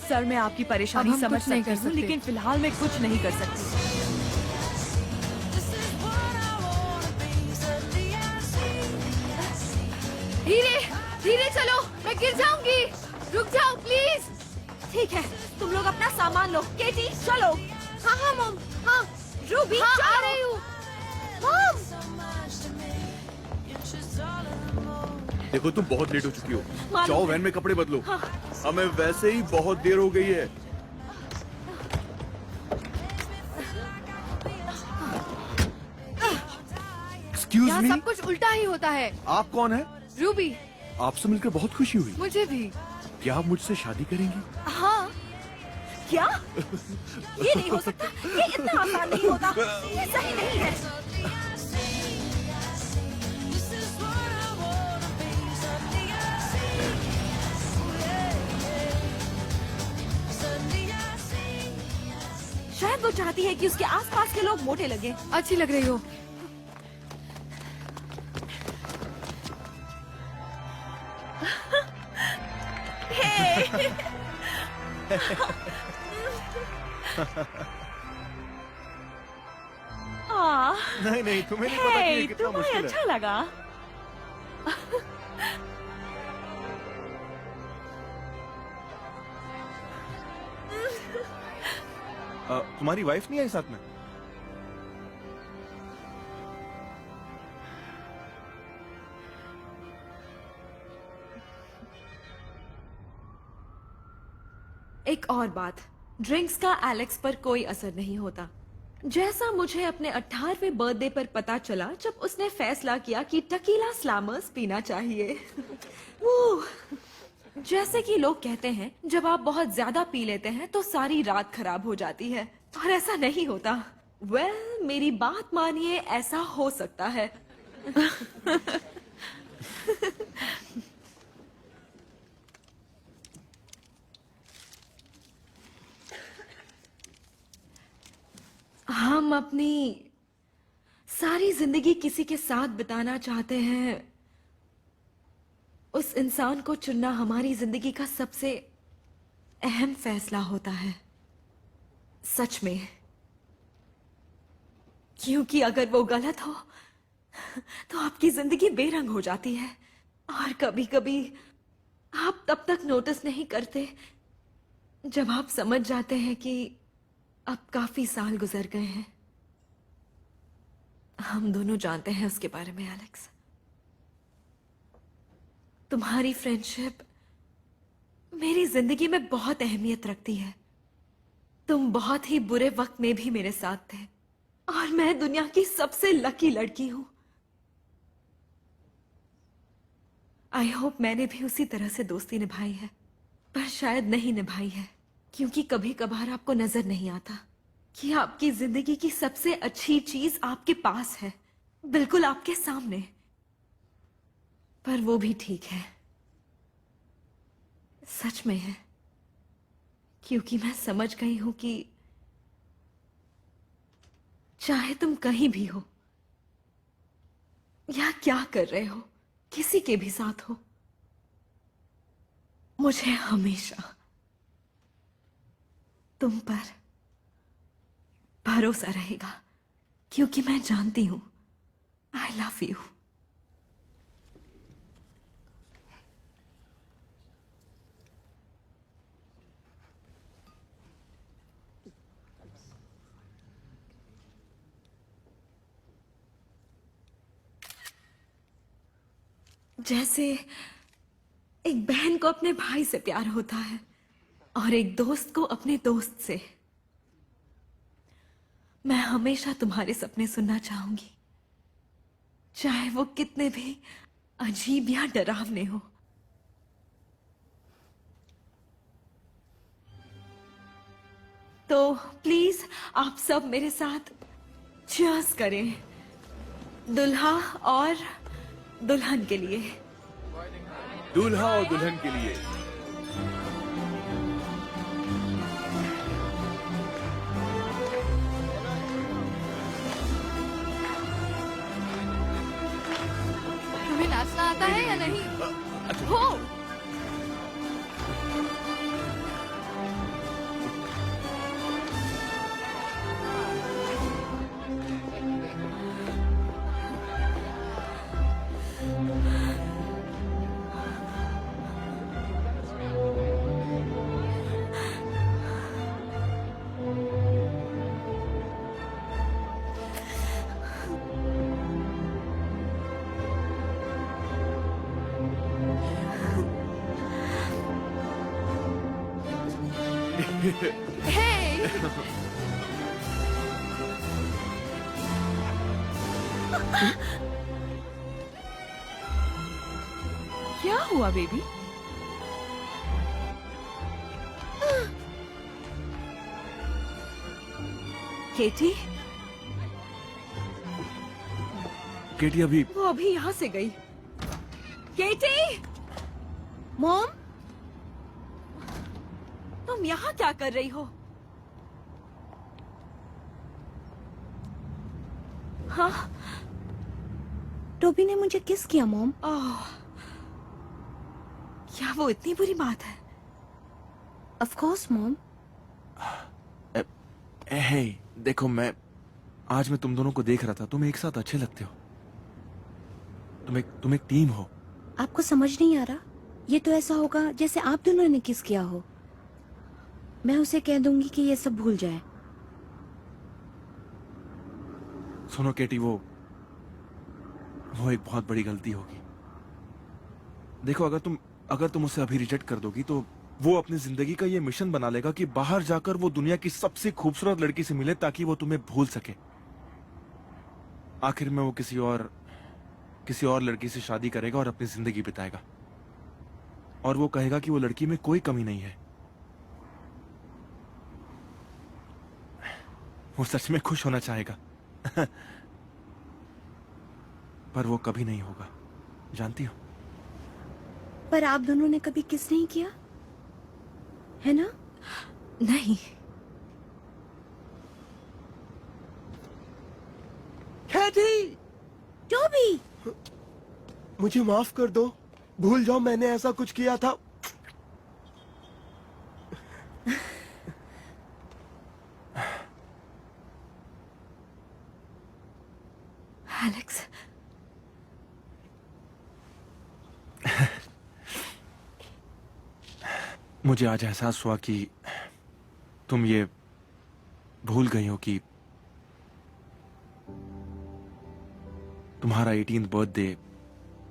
सर, मैं आपकी अब परेशानी हम समझ कुछ नहीं सकती कर हूँ, सकते। लेकिन फिलहाल मैं कुछ नहीं कर सकती। धीरे धीरे चलो, मैं गिर जाऊंगी। रुक जाओ प्लीज। ठीक है, तुम लोग अपना सामान लो। केटी चलो। हाँ हाँ मॉम, हाँ रूबी हाँ, चलो। आ रही हूँ। मॉम, देखो तुम बहुत लेट हो चुकी हो। मालूम जाओ है। वैन में कपड़े बदलो। हाँ। हमें वैसे ही बहुत देर हो गई है। एक्सक्यूज यहाँ मी, सब कुछ उल्टा ही होता है। आप कौन है? रूबी, आपसे मिलकर बहुत खुशी हुई। मुझे भी। क्या आप मुझसे शादी करेंगी? हाँ, क्या? ये नहीं हो सकता, ये इतना आसान नहीं होता, ये सही नहीं है। शायद वो चाहती है कि उसके आसपास के लोग मोटे लगे। अच्छी लग रही हो। नहीं नहीं, तुम्हें नहीं पता कि ये कितना तुम्हें मुश्किल अच्छा है। लगा? तुम्हारी वाइफ नहीं आई साथ में? एक और बात, ड्रिंक्स का एलेक्स पर कोई असर नहीं होता। जैसा मुझे अपने 18वें बर्थडे पर पता चला जब उसने फैसला किया कि टकीला स्लैमर्स पीना चाहिए। वो जैसे कि लोग कहते हैं, जब आप बहुत ज्यादा पी लेते हैं तो सारी रात खराब हो जाती है, और ऐसा नहीं होता। वेल, मेरी बात मानिए, ऐसा हो सकता है। हम अपनी सारी जिंदगी किसी के साथ बिताना चाहते हैं। उस इंसान को चुनना हमारी जिंदगी का सबसे अहम फैसला होता है, सच में। क्योंकि अगर वो गलत हो तो आपकी जिंदगी बेरंग हो जाती है, और कभी कभी आप तब तक नोटिस नहीं करते जब आप समझ जाते हैं कि अब काफी साल गुजर गए हैं। हम दोनों जानते हैं उसके बारे में एलेक्स। तुम्हारी फ्रेंडशिप मेरी जिंदगी में बहुत अहमियत रखती है। तुम बहुत ही बुरे वक्त में भी मेरे साथ थे, और मैं दुनिया की सबसे लकी लड़की हूं। आई होप मैंने भी उसी तरह से दोस्ती निभाई है, पर शायद नहीं निभाई है, क्योंकि कभी कभार आपको नजर नहीं आता कि आपकी जिंदगी की सबसे अच्छी चीज आपके पास है, बिल्कुल आपके सामने। पर वो भी ठीक है, सच में है, क्योंकि मैं समझ गई हूं कि चाहे तुम कहीं भी हो या क्या कर रहे हो, किसी के भी साथ हो, मुझे हमेशा तुम पर भरोसा रहेगा, क्योंकि मैं जानती हूं आई लव यू। जैसे एक बहन को अपने भाई से प्यार होता है और एक दोस्त को अपने दोस्त से। मैं हमेशा तुम्हारे सपने सुनना चाहूंगी, चाहे वो कितने भी अजीब या डरावने हो। तो प्लीज आप सब मेरे साथ चीयर्स करें, दुल्हा और दुल्हन के लिए। दूल्हा और दुल्हन के लिए। तुम्हें नाचना आता है या नहीं? हो। Hey! क्या हुआ बेबी? केटी, केटी अभी वो अभी यहां से गई। केटी, मॉम, तुम यहां क्या कर रही हो? हाँ? टोबी ने मुझे किस किया मॉम? ओह, क्या वो इतनी बुरी बात है? Of course mom. हे, देखो आज मैं तुम दोनों को देख रहा था। तुम एक साथ अच्छे लगते हो। तुम एक टीम हो। आपको समझ नहीं आ रहा? ये तो ऐसा होगा जैसे आप दोनों ने किस किया हो। मैं उसे कह दूंगी कि ये सब भूल जाए। सुनो केटी, वो एक बहुत बड़ी गलती होगी। देखो, अगर तुम उसे अभी रिजेक्ट कर दोगी तो वो अपनी जिंदगी का ये मिशन बना लेगा कि बाहर जाकर वो दुनिया की सबसे खूबसूरत लड़की से मिले ताकि वो तुम्हें भूल सके। आखिर में वो किसी और लड़की से शादी करेगा और अपनी जिंदगी बिताएगा, और वो कहेगा कि वो लड़की में कोई कमी नहीं है। वो सच में खुश होना चाहेगा पर वो कभी नहीं होगा, जानती हो। पर आप दोनों ने कभी किस नहीं किया है ना? नहीं। कैटी, टोबी, मुझे माफ कर दो। भूल जाओ मैंने ऐसा कुछ किया था। एलेक्स, मुझे आज एहसास हुआ कि तुम ये भूल गई हो कि तुम्हारा 18th बर्थडे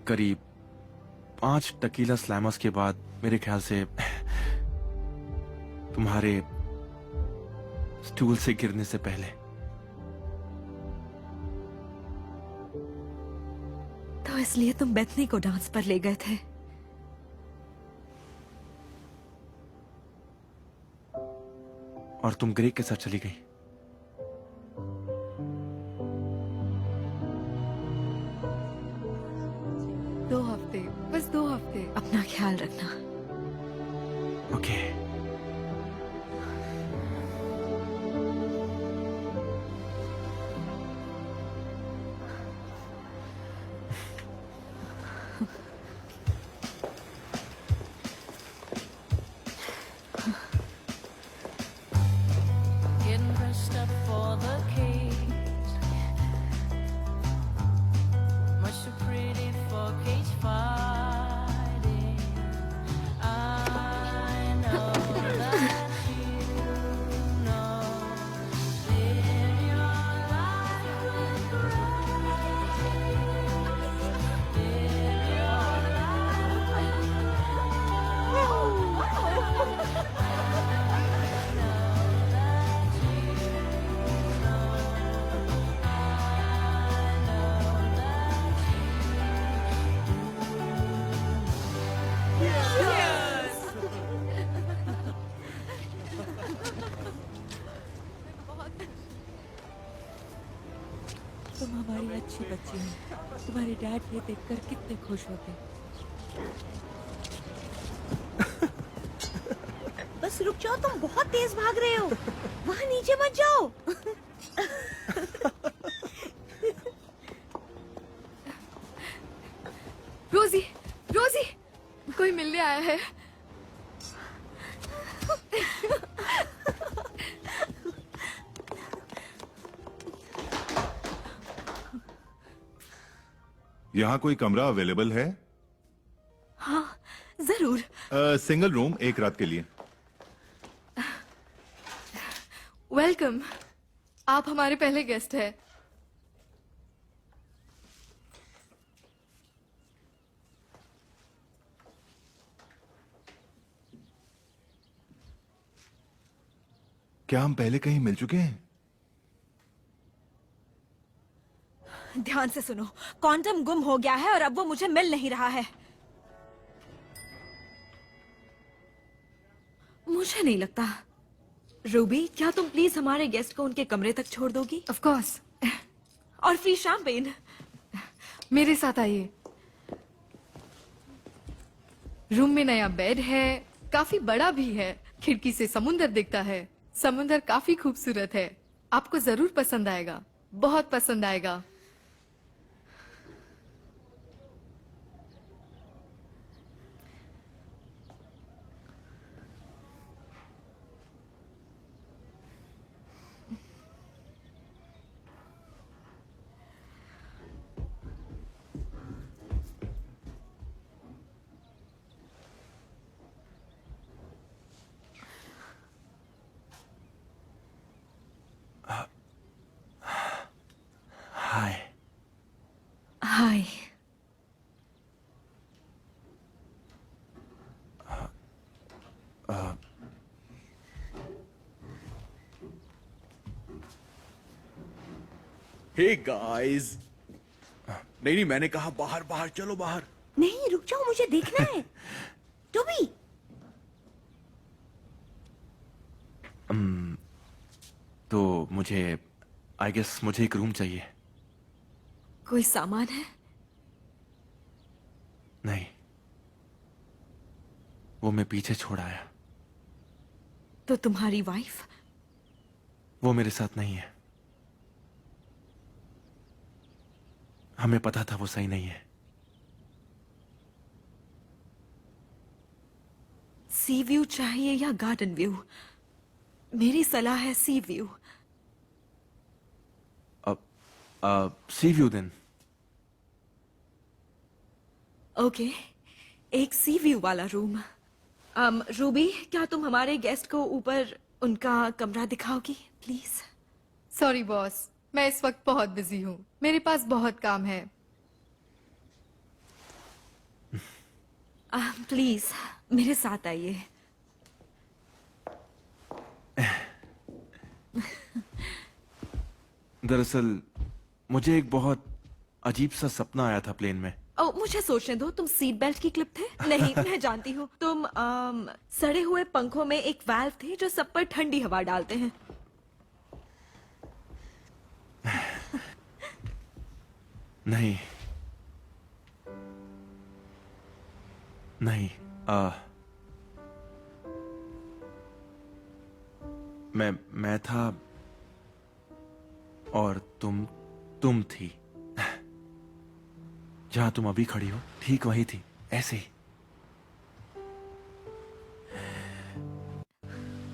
करीब 5 टकीला स्लैमर्स के बाद, मेरे ख्याल से तुम्हारे स्टूल से गिरने से पहले। तो इसलिए तुम बेथनी को डांस पर ले गए थे? और तुम ग्रेग के साथ चली गई। दो हफ्ते, बस 2 हफ्ते। अपना ख्याल रखना। Okay. all the keys. Much too pretty for cage fighting. I know that you know. Live your life with grace. Live your life तुम हमारी अच्छी बच्ची हो। तुम्हारे डैड ये देखकर कितने खुश होते। बस रुक जाओ, तुम बहुत तेज भाग रहे हो। वहाँ नीचे मत जाओ। रोजी, रोजी, कोई मिलने आया है। यहाँ कोई कमरा अवेलेबल है? हाँ जरूर। सिंगल रूम, एक रात के लिए। वेलकम, आप हमारे पहले गेस्ट हैं। क्या हम पहले कहीं मिल चुके हैं? ध्यान से सुनो, क्वांटम गुम हो गया है और अब वो मुझे मिल नहीं रहा है। मुझे नहीं लगता। रूबी, क्या तुम प्लीज हमारे गेस्ट को उनके कमरे तक छोड़ दोगी? Of course. और फ्री शैंपेन। मेरे साथ आइए। रूम में नया बेड है, काफी बड़ा भी है, खिड़की से समुंदर दिखता है। समुंदर काफी खूबसूरत है, आपको जरूर पसंद आएगा, बहुत पसंद आएगा। हाय। हाय। Hey guys. नहीं, मैंने कहा बाहर बाहर, चलो बाहर। नहीं, रुक जाओ, मुझे देखना है। टोबी, तो मुझे आई गेस मुझे एक रूम चाहिए। कोई सामान है? नहीं, वो मैं पीछे छोड़ आया। तो तुम्हारी वाइफ? वो मेरे साथ नहीं है। हमें पता था वो सही नहीं है। सी व्यू चाहिए या गार्डन व्यू? मेरी सलाह है sea view. Sea view then. Okay, एक सी व्यू वाला रूम। रूबी, क्या तुम हमारे गेस्ट को ऊपर उनका कमरा दिखाओगी प्लीज? सॉरी बॉस, मैं इस वक्त बहुत बिजी हूँ, मेरे पास बहुत काम है। प्लीज मेरे साथ आइए। दरअसल मुझे एक बहुत अजीब सा सपना आया था प्लेन में। मुझे सोचने दो, तुम सीट बेल्ट की क्लिप थे? नहीं, मैं जानती हूँ। तुम सड़े हुए पंखों में एक वाल्व थे जो सब पर ठंडी हवा डालते हैं। नहीं नहीं, मैं था और तुम थी। जहां तुम अभी खड़ी हो ठीक वही थी, ऐसे ही।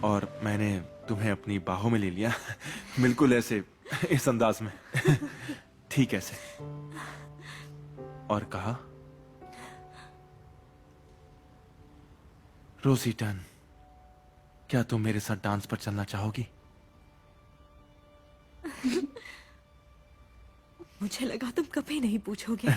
और मैंने तुम्हें अपनी बाहों में ले लिया। बिल्कुल ऐसे, इस अंदाज में। ठीक ऐसे। और कहा, रोजी टन, क्या तुम मेरे साथ डांस पर चलना चाहोगी? मुझे लगा तुम कभी नहीं पूछोगे।